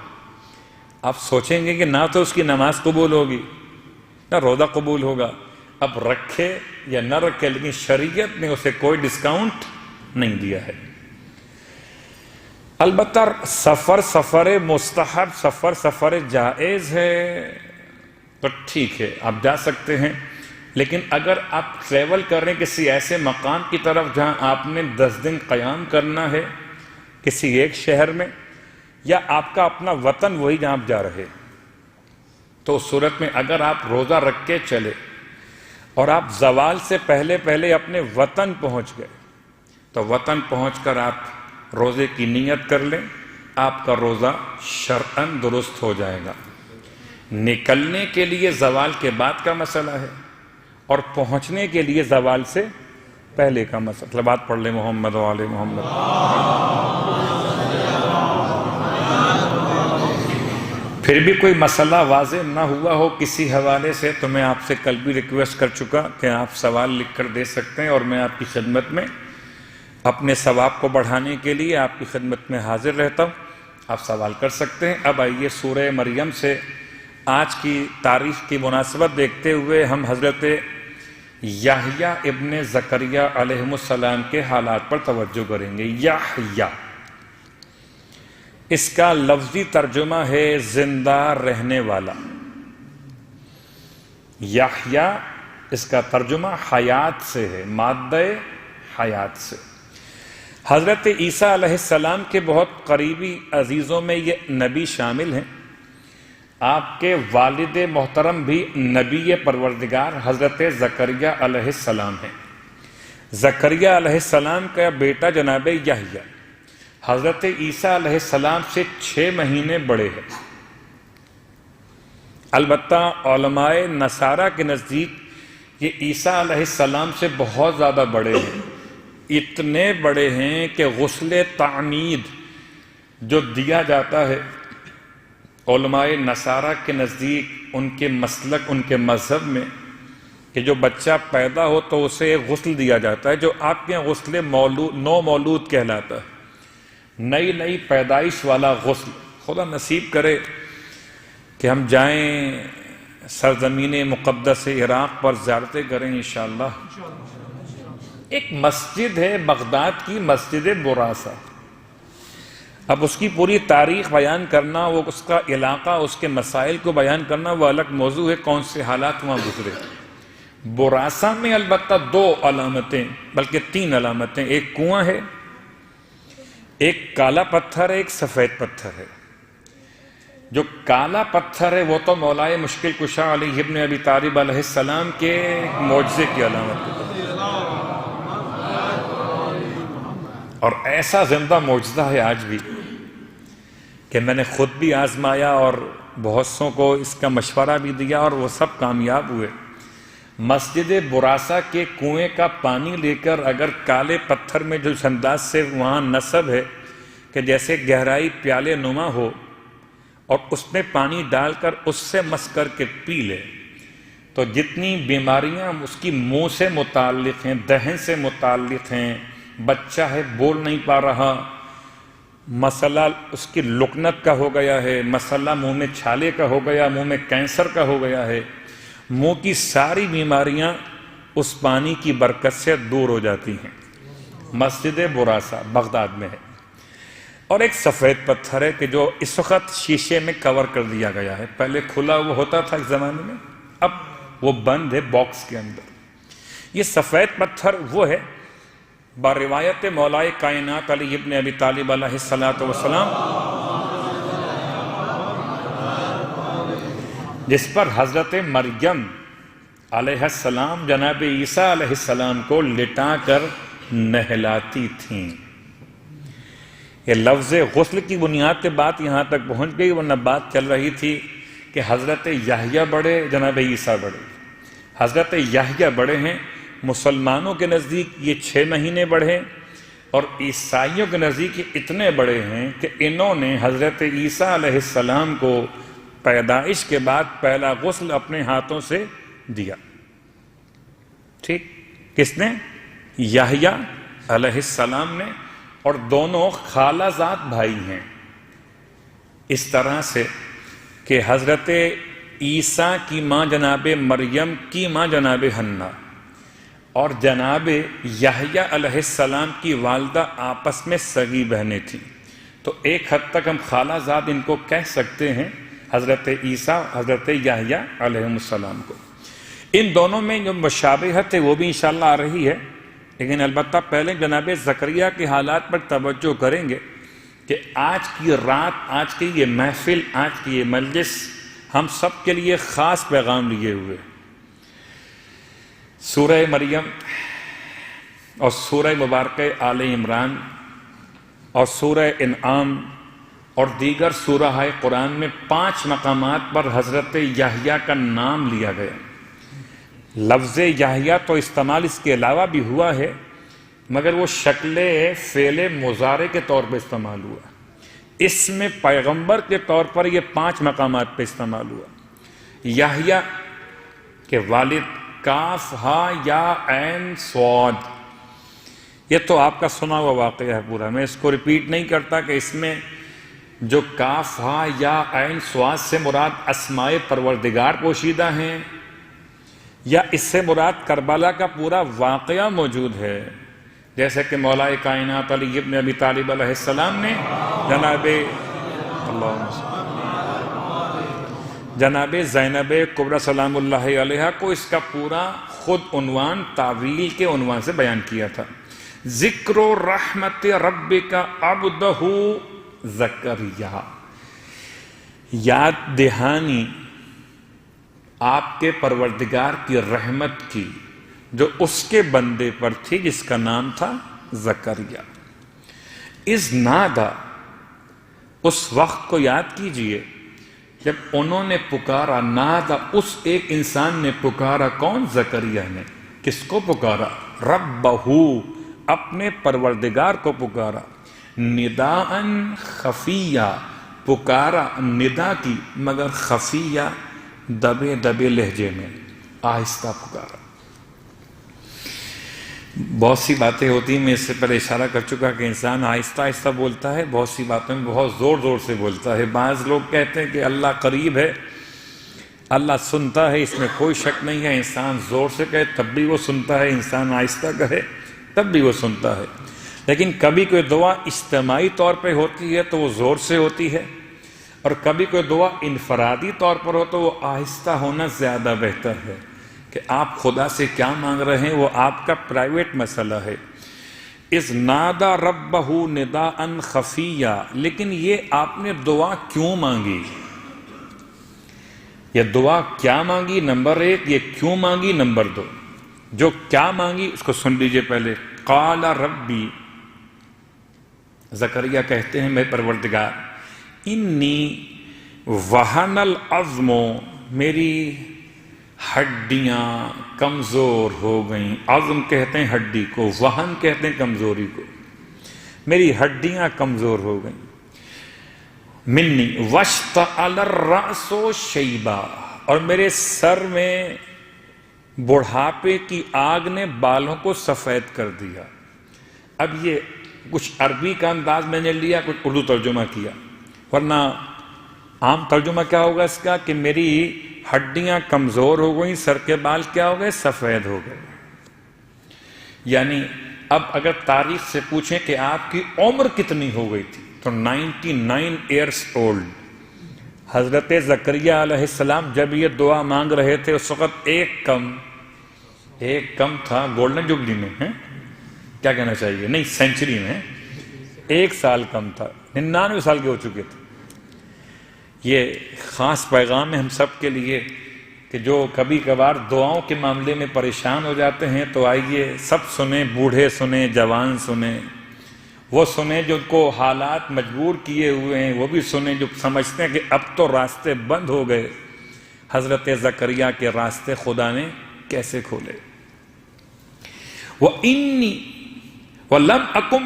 آپ سوچیں گے کہ نہ تو اس کی نماز قبول ہوگی نہ روزہ قبول ہوگا، اب رکھے یا نہ رکھے، لیکن شریعت نے اسے کوئی ڈسکاؤنٹ نہیں دیا ہے۔ البتہ سفر مستحب، سفر جائز ہے تو ٹھیک ہے، آپ جا سکتے ہیں۔ لیکن اگر آپ ٹریول کر رہے ہیں کسی ایسے مقام کی طرف جہاں آپ نے 10 دن قیام کرنا ہے کسی ایک شہر میں، یا آپ کا اپنا وطن وہی جہاں آپ جا رہے، تو اس صورت میں اگر آپ روزہ رکھ کے چلے اور آپ زوال سے پہلے اپنے وطن پہنچ گئے تو وطن پہنچ کر آپ روزے کی نیت کر لیں، آپ کا روزہ شرعاً درست ہو جائے گا۔ نکلنے کے لیے زوال کے بعد کا مسئلہ ہے، اور پہنچنے کے لیے زوال سے پہلے کا مسئلہ۔ بات پڑھ لیں محمد و آل محمد۔ پھر بھی کوئی مسئلہ واضح نہ ہوا ہو کسی حوالے سے تو میں آپ سے کل بھی ریکویسٹ کر چکا کہ آپ سوال لکھ کر دے سکتے ہیں، اور میں آپ کی خدمت میں اپنے ثواب کو بڑھانے کے لیے آپ کی خدمت میں حاضر رہتا ہوں، آپ سوال کر سکتے ہیں۔ اب آئیے سورہ مریم سے آج کی تاریخ کی مناسبت دیکھتے ہوئے ہم حضرت یحییٰ ابن زکریا علیہ السلام کے حالات پر توجہ کریں گے۔ یحییٰ، اس کا لفظی ترجمہ ہے زندہ رہنے والا۔ یحییٰ اس کا ترجمہ حیات سے ہے، مادہ حیات سے۔ حضرت عیسیٰ علیہ السلام کے بہت قریبی عزیزوں میں یہ نبی شامل ہیں۔ آپ کے والد محترم بھی نبی پروردگار حضرت زکریا علیہ السلام ہیں۔ زکریا علیہ السلام کا بیٹا جناب یحییٰ حضرت عیسیٰ علیہ السلام سے 6 مہینے بڑے ہیں۔ البتہ علماء نصارہ کے نزدیک یہ عیسیٰ علیہ السلام سے بہت زیادہ بڑے ہیں، اتنے بڑے ہیں کہ غسل تعمید جو دیا جاتا ہے علماء نصارہ کے نزدیک، ان کے مسلک، ان کے مذہب میں، کہ جو بچہ پیدا ہو تو اسے ایک غسل دیا جاتا ہے جو آپ کے یہاں غسل نو مولود کہلاتا ہے، نئی پیدائش والا غسل۔ خدا نصیب کرے کہ ہم جائیں سرزمین مقدس عراق پر زیارتیں کریں انشاءاللہ۔ ایک مسجد ہے بغداد کی، مسجد براسہ۔ اب اس کی پوری تاریخ بیان کرنا، وہ اس کا علاقہ، اس کے مسائل کو بیان کرنا وہ الگ موضوع ہے، کون سے حالات وہاں گزرے۔ براسہ میں البتہ 2 علامتیں بلکہ 3 علامتیں، ایک کنواں ہے، ایک کالا پتھر ہے، ایک سفید پتھر ہے۔ جو کالا پتھر ہے وہ تو مولائے مشکل کشا علی ابن ابی طالب علیہ السلام کے معجزے کی علامت ہے، اور ایسا زندہ معجزہ ہے آج بھی کہ میں نے خود بھی آزمایا اور بہت سوں کو اس کا مشورہ بھی دیا اور وہ سب کامیاب ہوئے۔ مسجد براسہ کے کنویں کا پانی لے کر اگر کالے پتھر میں جو انداز سے وہاں نصب ہے کہ جیسے گہرائی پیالے نما ہو، اور اس میں پانی ڈال کر اس سے مس کر کے پی لے، تو جتنی بیماریاں اس کی منہ سے متعلق ہیں، دہن سے متعلق ہیں، بچہ ہے بول نہیں پا رہا، مسئلہ اس کی لکنت کا ہو گیا ہے، مسئلہ منہ میں چھالے کا ہو گیا، منہ میں کینسر کا ہو گیا ہے، منہ کی ساری بیماریاں اس پانی کی برکت سے دور ہو جاتی ہیں۔ مسجد براسہ بغداد میں ہے۔ اور ایک سفید پتھر ہے کہ جو اس وقت شیشے میں کور کر دیا گیا ہے، پہلے کھلا وہ ہوتا تھا اس زمانے میں، اب وہ بند ہے باکس کے اندر۔ یہ سفید پتھر وہ ہے بروایت مولائے کائنات علی ابن ابی طالب علیہ السلام، جس پر حضرت مریم علیہ السلام جناب عیسیٰ علیہ السلام کو لٹا کر نہلاتی تھیں۔ یہ لفظ غسل کی بنیاد پہ بات یہاں تک پہنچ گئی، ورنہ بات چل رہی تھی کہ حضرت یحییٰ بڑے، جناب عیسیٰ بڑے۔ حضرت یحییٰ بڑے ہیں، مسلمانوں کے نزدیک یہ 6 مہینے بڑھے، اور عیسائیوں کے نزدیک یہ اتنے بڑے ہیں کہ انہوں نے حضرت عیسیٰ علیہ السلام کو پیدائش کے بعد پہلا غسل اپنے ہاتھوں سے دیا۔ ٹھیک، کس نے؟ یحییٰ علیہ السلام نے، اور دونوں خالہ زاد بھائی ہیں، اس طرح سے کہ حضرت عیسیٰ کی ماں جناب مریم کی ماں جناب حنا اور جناب یحییٰ علیہ السلام کی والدہ آپس میں سگی بہنیں تھیں، تو ایک حد تک ہم خالہ زاد ان کو کہہ سکتے ہیں، حضرت عیسیٰ حضرت یحییٰ علیہ السلام کو۔ ان دونوں میں جو مشابہت ہے وہ بھی انشاءاللہ آ رہی ہے، لیکن البتہ پہلے جناب زکریا کے حالات پر توجہ کریں گے کہ آج کی رات، آج کی یہ محفل، آج کی یہ مجلس ہم سب کے لیے خاص پیغام لیے ہوئے۔ سورہ مریم اور سورہ مبارکہ آل عمران اور سورہ انعام اور دیگر سورہ قرآن میں 5 مقامات پر حضرت یحییٰ کا نام لیا گیا۔ لفظ یحییٰ تو استعمال اس کے علاوہ بھی ہوا ہے، مگر وہ شکل فعل مضارع کے طور پر استعمال ہوا۔ اس میں پیغمبر کے طور پر یہ 5 مقامات پہ استعمال ہوا۔ یحییٰ کے والد کاف ہا یا عین صاد، یہ تو آپ کا سنا ہوا واقعہ ہے پورا، میں اس کو ریپیٹ نہیں کرتا کہ اس میں جو کاف ہا یا عین صاد سے مراد اسماء پروردگار پوشیدہ ہیں، یا اس سے مراد کربلا کا پورا واقعہ موجود ہے، جیسے کہ مولائے کائنات علی ابن ابی طالب علیہ السلام نے جناب زینب کبریٰ سلام اللہ علیہ کو اس کا پورا خود عنوان تعویل کے عنوان سے بیان کیا تھا۔ ذکر رحمت ربک عبدہ زکریا، یاد دہانی آپ کے پروردگار کی رحمت کی جو اس کے بندے پر تھی جس کا نام تھا زکریا۔ اذ نادا، اس وقت کو یاد کیجئے جب انہوں نے پکارا، نادا اس ایک انسان نے پکارا، کون؟ زکریا نے۔ کس کو پکارا؟ ربہو، اپنے پروردگار کو پکارا، نداءً خفیہ، پکارا ندا کی مگر خفیہ، دبے دبے لہجے میں، آہستہ پکارا۔ بہت سی باتیں ہوتی ہیں، میں اس سے پہلے اشارہ کر چکا کہ انسان آہستہ آہستہ بولتا ہے، بہت سی باتوں میں بہت زور زور سے بولتا ہے۔ بعض لوگ کہتے ہیں کہ اللہ قریب ہے، اللہ سنتا ہے، اس میں کوئی شک نہیں ہے، انسان زور سے کہے تب بھی وہ سنتا ہے، انسان آہستہ کہے تب بھی وہ سنتا ہے۔ لیکن کبھی کوئی دعا اجتماعی طور پہ ہوتی ہے تو وہ زور سے ہوتی ہے، اور کبھی کوئی دعا انفرادی طور پر ہو تو وہ آہستہ ہونا زیادہ بہتر ہے، کہ آپ خدا سے کیا مانگ رہے ہیں وہ آپ کا پرائیویٹ مسئلہ ہے۔ اذ نادا ربہ نداءً خفیہ، لیکن یہ آپ نے دعا کیوں مانگی؟ یہ دعا کیا مانگی؟ نمبر ایک، یہ کیوں مانگی؟ نمبر دو، جو کیا مانگی اس کو سن لیجئے پہلے۔ قال ربی، زکریا کہتے ہیں میرے پروردگار، انی وہن العظم، میری ہڈیاں کمزور ہو گئیں۔ عظم کہتے ہیں ہڈی کو، وہن کہتے ہیں کمزوری کو، میری ہڈیاں کمزور ہو گئیں۔ منی واشتعل الرأس شیبا، اور میرے سر میں بڑھاپے کی آگ نے بالوں کو سفید کر دیا۔ اب یہ کچھ عربی کا انداز میں نے لیا، کچھ اردو ترجمہ کیا، ورنہ عام ترجمہ کیا ہوگا اس کا کہ میری ہڈیاں کمزور ہو گئیں، سر کے بال کیا ہو گئے؟ سفید ہو گئے۔ یعنی اب اگر تاریخ سے پوچھیں کہ آپ کی عمر کتنی ہو گئی تھی تو 99 ایئرس اولڈ۔ حضرت زکریا علیہ السلام جب یہ دعا مانگ رہے تھے اس وقت ایک کم تھا، گولڈن جوبلی میں ہیں کیا کہنا چاہیے، نہیں سینچری میں 1 سال کم تھا، 99 سال کے ہو چکے تھے۔ یہ خاص پیغام ہے ہم سب کے لیے کہ جو کبھی کبھار دعاؤں کے معاملے میں پریشان ہو جاتے ہیں تو آئیے سب سنیں، بوڑھے سنیں، جوان سنیں، وہ سنیں جو کو حالات مجبور کیے ہوئے ہیں، وہ بھی سنیں جو سمجھتے ہیں کہ اب تو راستے بند ہو گئے، حضرت زکریا کے راستے خدا نے کیسے کھولے۔ وَإِنِّي وَلَمْ أَكُمْ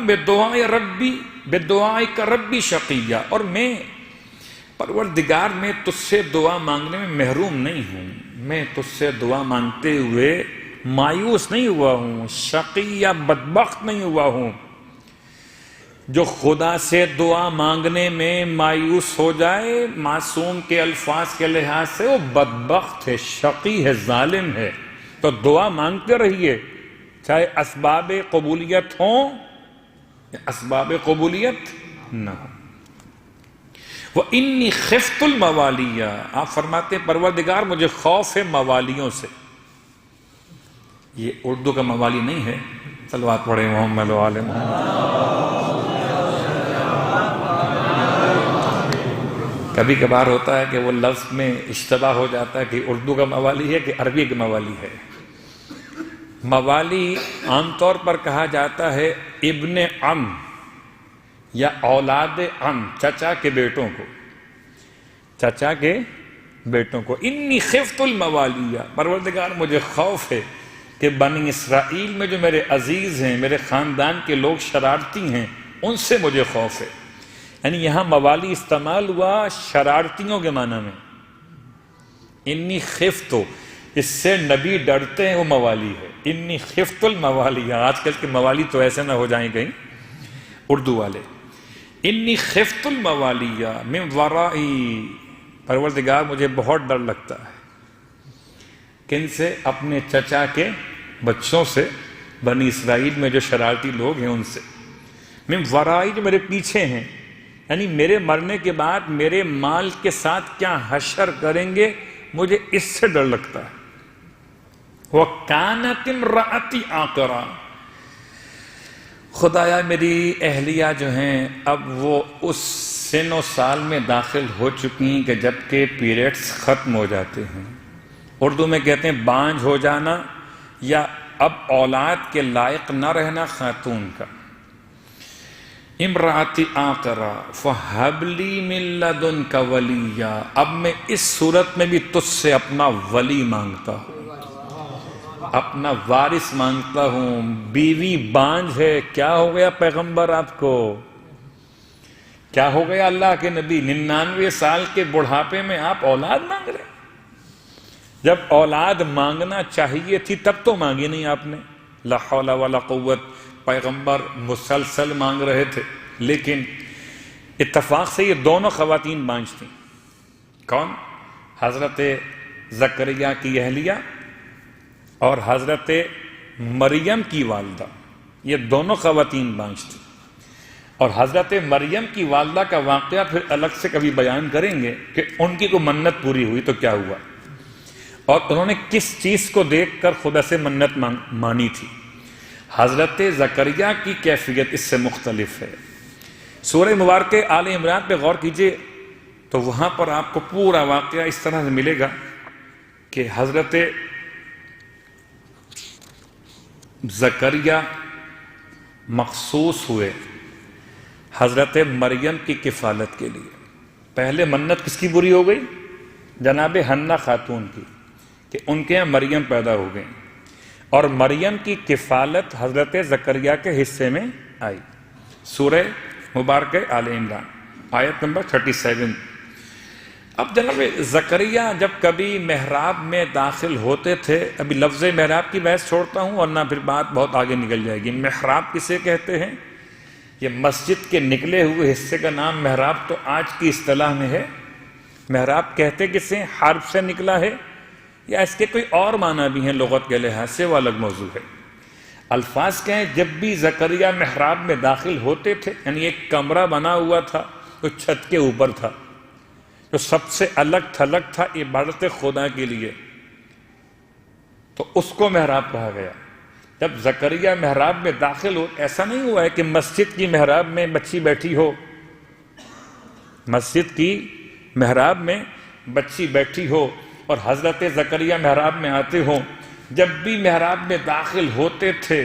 بِدُعَائِكَ رَبِّ شَقِيًّا، اور میں پروردگار میں تجھ سے دعا مانگنے میں محروم نہیں ہوں، میں تجھ سے دعا مانگتے ہوئے مایوس نہیں ہوا ہوں، شقی یا بدبخت نہیں ہوا ہوں۔ جو خدا سے دعا مانگنے میں مایوس ہو جائے معصوم کے الفاظ کے لحاظ سے وہ بدبخت ہے، شقی ہے، ظالم ہے۔ تو دعا مانگتے رہیے، چاہے اسباب قبولیت ہوں یا اسباب قبولیت نہ ہوں۔ وَإِنِّي خِفْتُ الْمَوَالِيَّ، آپ فرماتے ہیں پروردگار مجھے خوف ہے موالیوں سے۔ یہ اردو کا موالی نہیں ہے، صلوات پڑھیں محمد و آل محمد۔ کبھی کبھار ہوتا ہے کہ وہ لفظ میں اشتباہ ہو جاتا ہے کہ اردو کا موالی ہے کہ عربی کا موالی ہے۔ موالی عام طور پر کہا جاتا ہے ابن عم یا اولاد عم، چچا کے بیٹوں کو، چچا کے بیٹوں کو۔ انی خفت الموالیہ، پروردگار مجھے خوف ہے کہ بنی اسرائیل میں جو میرے عزیز ہیں، میرے خاندان کے لوگ شرارتی ہیں، ان سے مجھے خوف ہے۔ یعنی یہاں موالی استعمال ہوا شرارتیوں کے معنی میں، انی خفت، اس سے نبی ڈرتے ہیں، وہ موالی ہے۔ انی خفت الموالیہ، آج کل کے موالی تو ایسے نہ ہو جائیں کہیں اردو والے۔ انی خفت الموالیہ من ورائی، پروردگار مجھے بہت ڈر لگتا ہے۔ کن سے؟ اپنے چچا کے بچوں سے، بنی اسرائیل میں جو شرارتی لوگ ہیں ان سے۔ من ورائی، جو میرے پیچھے ہیں، یعنی میرے مرنے کے بعد میرے مال کے ساتھ کیا حشر کریں گے، مجھے اس سے ڈر لگتا ہے۔ وَكَانَتِ امْرَأَتِي عَاقِرًا، خدایا میری اہلیہ جو ہیں اب وہ اس سن و سال میں داخل ہو چکی ہیں کہ جب کہ پیریڈز ختم ہو جاتے ہیں، اردو میں کہتے ہیں بانجھ ہو جانا یا اب اولاد کے لائق نہ رہنا خاتون کا۔ امراتی آقرا فہب لی من لدنک ولیا، اب میں اس صورت میں بھی تجھ سے اپنا ولی مانگتا ہوں، اپنا وارث مانگتا ہوں۔ بیوی بانجھ ہے، کیا ہو گیا پیغمبر آپ کو؟ کیا ہو گیا اللہ کے نبی؟ 99 سال کے بڑھاپے میں آپ اولاد مانگ رہے ہیں؟ جب اولاد مانگنا چاہیے تھی تب تو مانگی نہیں آپ نے۔ لا حول ولا قوت، پیغمبر مسلسل مانگ رہے تھے، لیکن اتفاق سے یہ دونوں خواتین بانجھ تھیں۔ کون؟ حضرت زکریہ کی اہلیہ اور حضرت مریم کی والدہ، یہ دونوں خواتین بانجھ تھیں۔ اور حضرت مریم کی والدہ کا واقعہ پھر الگ سے کبھی بیان کریں گے کہ ان کی کوئی منت پوری ہوئی تو کیا ہوا، اور انہوں نے کس چیز کو دیکھ کر خدا سے منت مانی تھی۔ حضرت زکریہ کی کیفیت اس سے مختلف ہے۔ سورہ مبارکہ آل عمران پہ غور کیجئے تو وہاں پر آپ کو پورا واقعہ اس طرح سے ملے گا کہ حضرت زکریہ مخصوص ہوئے حضرت مریم کی کفالت کے لیے۔ پہلے منت کس کی پوری ہو گئی؟ جناب حنہ خاتون کی، کہ ان کے یہاں مریم پیدا ہو گئیں، اور مریم کی کفالت حضرت زکریہ کے حصے میں آئی۔ سورہ مبارکہ آل عمران آیت نمبر 37۔ اب جناب زکریہ جب کبھی محراب میں داخل ہوتے تھے، ابھی لفظ محراب کی بحث چھوڑتا ہوں ورنہ پھر بات بہت آگے نکل جائے گی۔ محراب کسے کہتے ہیں؟ یہ مسجد کے نکلے ہوئے حصے کا نام محراب تو آج کی اصطلاح میں ہے۔ محراب کہتے کسے؟ حرف سے نکلا ہے یا اس کے کوئی اور معنی بھی ہیں لغت کے لحاظ سے، وہ الگ موضوع ہے۔ الفاظ کہیں جب بھی زکریہ محراب میں داخل ہوتے تھے، یعنی ایک کمرہ بنا ہوا تھا جو چھت کے اوپر تھا، جو سب سے الگ تھلگ تھا عبادت خدا کے لیے، تو اس کو محراب کہا گیا۔ جب زکریہ محراب میں داخل ہو، ایسا نہیں ہوا ہے کہ مسجد کی محراب میں بچی بیٹھی ہو، مسجد کی محراب میں بچی بیٹھی ہو اور حضرت زکریہ محراب میں آتے ہوں۔ جب بھی محراب میں داخل ہوتے تھے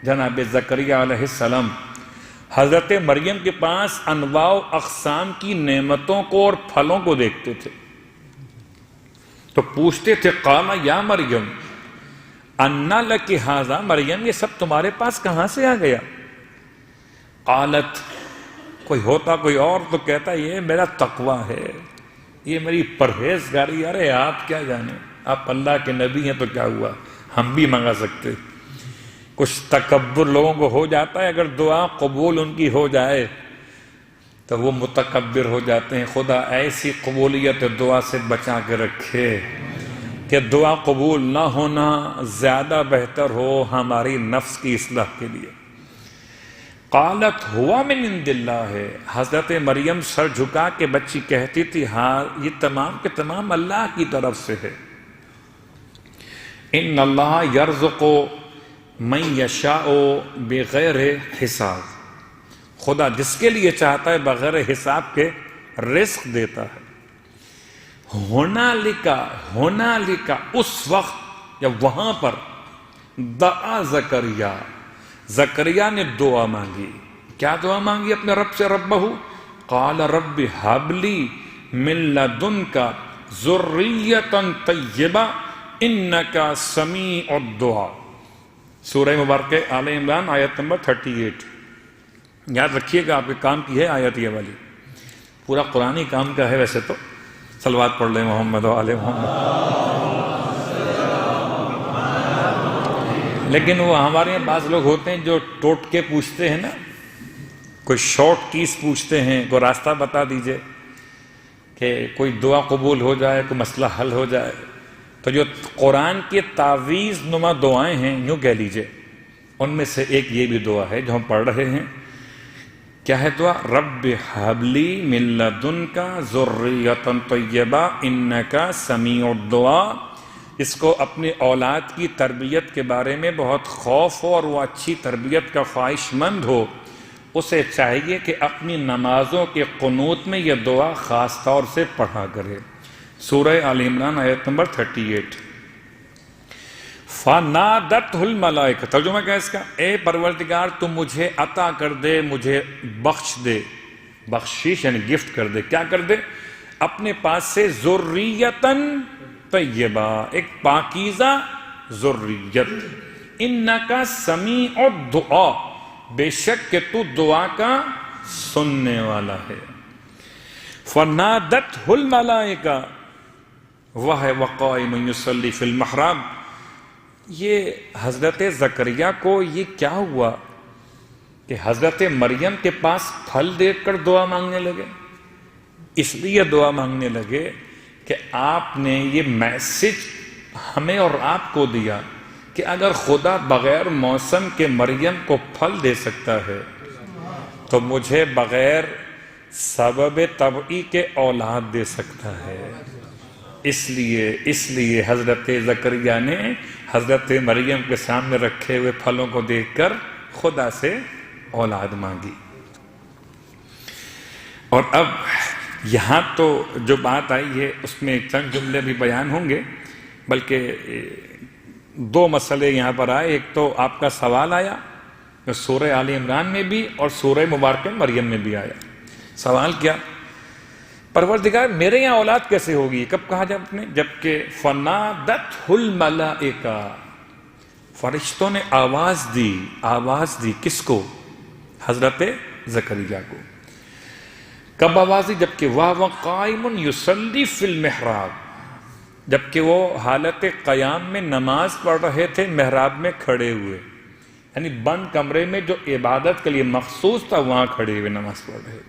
جناب زکریہ علیہ السلام حضرت مریم کے پاس انواع و اقسام کی نعمتوں کو اور پھلوں کو دیکھتے تھے، تو پوچھتے تھے قال یا مریم انا لک ھذا، مریم یہ سب تمہارے پاس کہاں سے آ گیا؟ قالت، کوئی ہوتا کوئی اور تو کہتا یہ میرا تقویٰ ہے، یہ میری پرہیزگاری۔ ارے آپ کیا جانیں، آپ اللہ کے نبی ہیں تو کیا ہوا، ہم بھی منگا سکتے۔ کچھ تکبر لوگوں کو ہو جاتا ہے، اگر دعا قبول ان کی ہو جائے تو وہ متکبر ہو جاتے ہیں۔ خدا ایسی قبولیت دعا سے بچا کے رکھے کہ دعا قبول نہ ہونا زیادہ بہتر ہو ہماری نفس کی اصلاح کے لیے۔ قالت ہوا من عند اللہ ہے، حضرت مریم سر جھکا کے بچی کہتی تھی ہاں یہ تمام کے تمام اللہ کی طرف سے ہے۔ ان اللہ یرزق من یشاء بغیر حساب، خدا جس کے لیے چاہتا ہے بغیر حساب کے رزق دیتا ہے۔ ہونا لکا اس وقت یا وہاں پر دعا زکریہ نے دعا مانگی۔ کیا دعا مانگی اپنے رب سے؟ ربہ قال رب ھب لی من لدنک ذریۃ طیبہ انک سمیع الدعاء۔ سورہ مبارکہ آل عمران آیت نمبر 38۔ یاد رکھیے گا، آپ کے کام کی ہے آیت یہ والی، پورا قرآن ہی کام کا ہے ویسے تو۔ صلوات پڑھ لیں محمد و آل محمد۔ لیکن وہ ہمارے یہاں بعض لوگ ہوتے ہیں جو ٹوٹ کے پوچھتے ہیں نا، کوئی شارٹ کیس پوچھتے ہیں، کوئی راستہ بتا دیجئے کہ کوئی دعا قبول ہو جائے، کوئی مسئلہ حل ہو جائے۔ تو جو قرآن کے تعویذ نما دعائیں ہیں یوں کہہ لیجئے، ان میں سے ایک یہ بھی دعا ہے جو ہم پڑھ رہے ہیں۔ کیا ہے دعا؟ رب ھب لی من لدنک ذریۃ طیبہ انک سمیع الدعاء۔ اس کو اپنی اولاد کی تربیت کے بارے میں بہت خوف ہو اور وہ اچھی تربیت کا خواہش مند ہو، اسے چاہیے کہ اپنی نمازوں کے قنوت میں یہ دعا خاص طور سے پڑھا کرے۔ سورہ آل عمران آیت نمبر 38۔ فَنَادَتْهُ الْمَلَائِكَةُ، ترجمہ کیا ہے اس کا؟ اے پروردگار تو مجھے عطا کر دے، مجھے بخش دے، بخشش یعنی گفٹ کر دے، کیا کر دے؟ اپنے پاس سے ذریتاً طیبہ، ایک پاکیزہ ذریت۔ اِنَّكَ سَمِيعُ الدُّعَاء، بے شک کہ تو دعا کا سننے والا ہے۔ فَنَادَتْهُ الْمَلَائِكَةُ وَهُوَ قَائِمٌ يُصَلِّي فِي الْمِحْرَابِ، یہ حضرت زکریہ کو یہ کیا ہوا کہ حضرت مریم کے پاس پھل دیکھ کر دعا مانگنے لگے؟ اس لیے دعا مانگنے لگے کہ آپ نے یہ میسج ہمیں اور آپ کو دیا کہ اگر خدا بغیر موسم کے مریم کو پھل دے سکتا ہے تو مجھے بغیر سبب طبعی کے اولاد دے سکتا ہے۔ اس لیے حضرت زکریہ نے حضرت مریم کے سامنے رکھے ہوئے پھلوں کو دیکھ کر خدا سے اولاد مانگی۔ اور اب یہاں تو جو بات آئی ہے اس میں چند جملے بھی بیان ہوں گے، بلکہ دو مسئلے یہاں پر آئے۔ ایک تو آپ کا سوال آیا سورہ آل عمران میں بھی اور سورہ مبارکہ مریم میں بھی آیا۔ سوال کیا؟ پروردگار میرے یہاں اولاد کیسے ہوگی؟ کب کہا جب نے؟ جبکہ فنادتہ الملائکہ، فرشتوں نے آواز دی کس کو؟ حضرت زکریا کو۔ کب آواز دی؟ جبکہ وَهُوَ قَائِمٌ يُصَلِّي فِي الْمِحْرَابِ، جبکہ وہ حالت قیام میں نماز پڑھ رہے تھے محراب میں کھڑے ہوئے، یعنی بند کمرے میں جو عبادت کے لیے مخصوص تھا وہاں کھڑے ہوئے نماز پڑھ رہے۔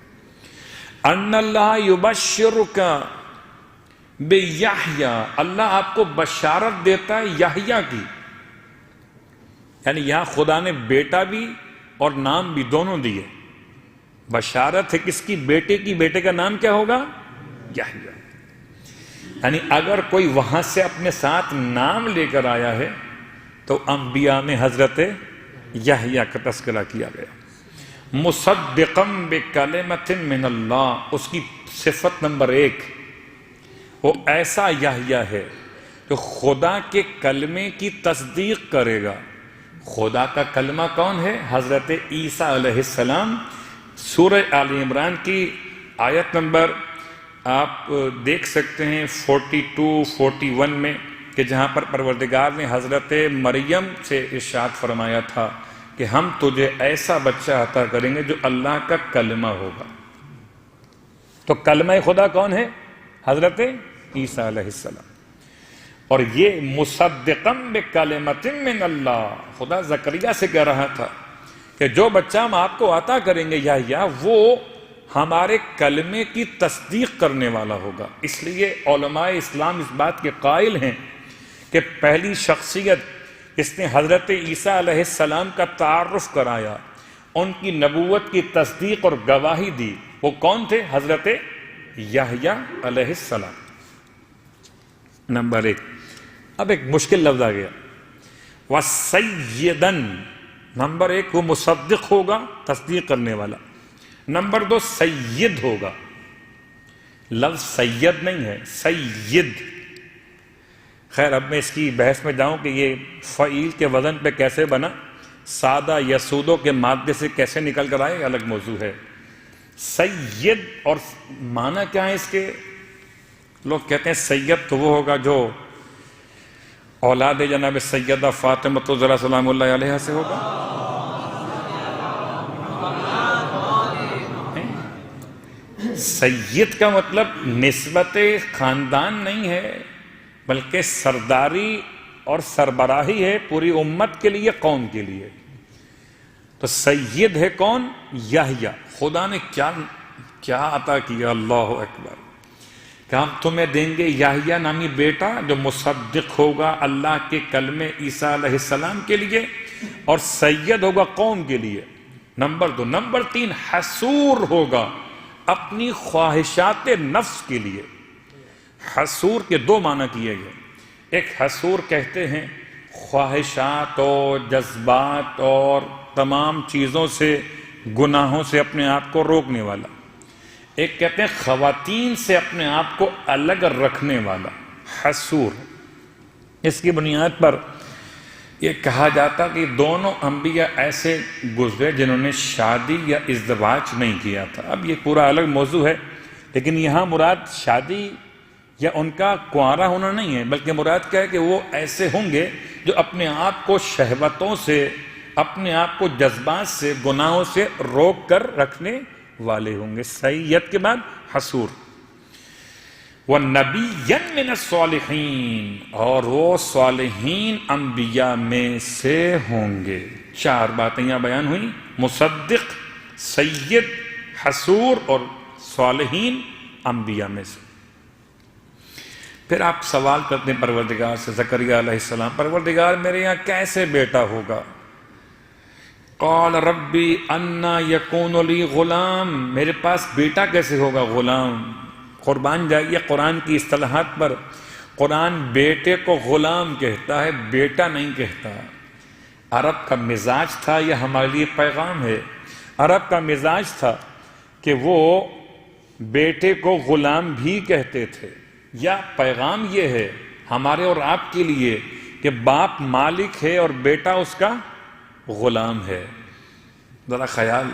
ان اللہ یبشرک بیحییٰ، اللہ آپ کو بشارت دیتا ہے یحییٰ کی، یعنی یہاں خدا نے بیٹا بھی اور نام بھی دونوں دیے۔ بشارت ہے کس کی؟ بیٹے کی۔ بیٹے کا نام کیا ہوگا؟ یحییٰ۔ یعنی اگر کوئی وہاں سے اپنے ساتھ نام لے کر آیا ہے تو انبیاء میں حضرت یحییٰ کا تذکرہ کیا گیا۔ مصدقاً بکلمۃ من اللہ، اس کی صفت نمبر 1، وہ ایسا یحییٰ ہے جو خدا کے کلمے کی تصدیق کرے گا۔ خدا کا کلمہ کون ہے؟ حضرت عیسیٰ علیہ السلام۔ سورہ آل عمران کی آیت نمبر آپ دیکھ سکتے ہیں 42-41 میں، کہ جہاں پر پروردگار نے حضرت مریم سے ارشاد فرمایا تھا کہ ہم تجھے ایسا بچہ عطا کریں گے جو اللہ کا کلمہ ہوگا۔ تو کلمہ خدا کون ہے؟ حضرت عیسیٰ علیہ السلام۔ اور یہ مصدقاً بکلمۃ من اللہ، خدا زکریا سے کہہ رہا تھا کہ جو بچہ ہم آپ کو عطا کریں گے یحییٰ، وہ ہمارے کلمے کی تصدیق کرنے والا ہوگا۔ اس لیے علماء اسلام اس بات کے قائل ہیں کہ پہلی شخصیت اس نے حضرت عیسیٰ علیہ السلام کا تعارف کرایا، ان کی نبوت کی تصدیق اور گواہی دی، وہ کون تھے؟ حضرت یحییٰ علیہ السلام۔ نمبر 1۔ اب ایک مشکل لفظ آ گیا، وَسَيِّدًا۔ نمبر 1 وہ مصدق ہوگا، تصدیق کرنے والا۔ نمبر 2 سید ہوگا۔ لفظ سید نہیں ہے، سید۔ خیر اب میں اس کی بحث میں جاؤں کہ یہ فعیل کے وزن پہ کیسے بنا، سادہ یسودوں کے مادے سے کیسے نکل کر آئے، الگ موضوع ہے۔ سید اور معنی کیا ہے اس کے؟ لوگ کہتے ہیں سید تو وہ ہوگا جو اولاد جناب سیدہ فاطمہ الزہرا سلام اللہ علیہا سے ہوگا۔ سید کا مطلب نسبت خاندان نہیں ہے، بلکہ سرداری اور سربراہی ہے پوری امت کے لیے، قوم کے لیے۔ تو سید ہے کون؟ یحییٰ۔ خدا نے کیا عطا کیا، اللہ اکبر، کہ ہم تمہیں دیں گے یحییٰ نامی بیٹا جو مصدق ہوگا اللہ کے کلمے عیسیٰ علیہ السلام کے لیے، اور سید ہوگا قوم کے لیے۔ نمبر 2۔ نمبر 3 حصور ہوگا اپنی خواہشات نفس کے لیے۔ حصور کے 2 معنی کیے گئے، ایک حصور کہتے ہیں خواہشات اور جذبات اور تمام چیزوں سے، گناہوں سے اپنے آپ کو روکنے والا۔ ایک کہتے ہیں خواتین سے اپنے آپ کو الگ رکھنے والا، حصور۔ اس کی بنیاد پر یہ کہا جاتا کہ دونوں انبیاء ایسے گزرے جنہوں نے شادی یا ازدواج نہیں کیا تھا۔ اب یہ پورا الگ موضوع ہے، لیکن یہاں مراد شادی یا ان کا کنوارا ہونا نہیں ہے، بلکہ مراد کیا ہے کہ وہ ایسے ہوں گے جو اپنے آپ کو شہوتوں سے، اپنے آپ کو جذبات سے، گناہوں سے روک کر رکھنے والے ہوں گے۔ سید کے بعد حصور۔ وَنَبِيًّا مِّنَ الصَّالِحِينَ، اور وہ صالحین انبیاء میں سے ہوں گے۔ چار باتیں یہاں بیان ہوئیں، مصدق، سید، حصور اور صالحین انبیاء میں سے۔ پھر آپ سوال کرتے ہیں پروردگار سے، زکریا علیہ السلام، پروردگار میرے یہاں کیسے بیٹا ہوگا؟ قال ربی انا یکون لی غلام، میرے پاس بیٹا کیسے ہوگا؟ غلام۔ قربان جائیے قرآن کی اصطلاحات پر، قرآن بیٹے کو غلام کہتا ہے، بیٹا نہیں کہتا۔ عرب کا مزاج تھا، یہ ہمارے لیے پیغام ہے، عرب کا مزاج تھا کہ وہ بیٹے کو غلام بھی کہتے تھے، یا پیغام یہ ہے ہمارے اور آپ کے لیے کہ باپ مالک ہے اور بیٹا اس کا غلام ہے۔ ذرا خیال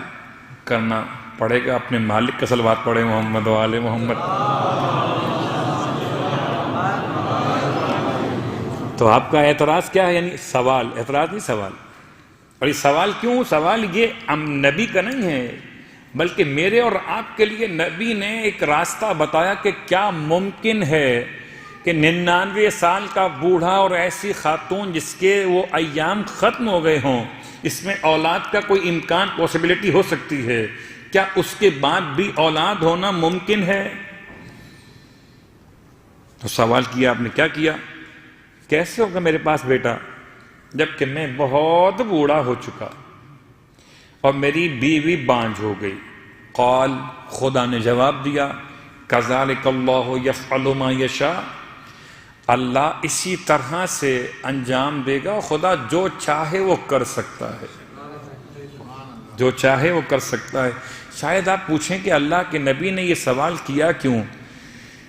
کرنا پڑے گا، اپنے مالک کا صلوات پڑھے محمد و آل محمد۔ تو آپ کا اعتراض کیا ہے؟ یعنی سوال، اعتراض نہیں سوال۔ اور یہ سوال کیوں؟ سوال یہ نبی کا نہیں ہے، بلکہ میرے اور آپ کے لیے نبی نے ایک راستہ بتایا کہ کیا ممکن ہے کہ 99 سال کا بوڑھا اور ایسی خاتون جس کے وہ ایام ختم ہو گئے ہوں، اس میں اولاد کا کوئی امکان، پاسبلٹی ہو سکتی ہے، کیا اس کے بعد بھی اولاد ہونا ممکن ہے؟ تو سوال کیا آپ نے، کیا کیا؟ کیسے ہوگا میرے پاس بیٹا جبکہ میں بہت بوڑھا ہو چکا اور میری بیوی بانجھ ہو گئی؟ قال، خدا نے جواب دیا، کذالک اللہ یفعل ما یشاء، اللہ اسی طرح سے انجام دے گا، خدا جو چاہے وہ کر سکتا ہے، جو چاہے وہ کر سکتا ہے۔ شاید آپ پوچھیں کہ اللہ کے نبی نے یہ سوال کیا کیوں؟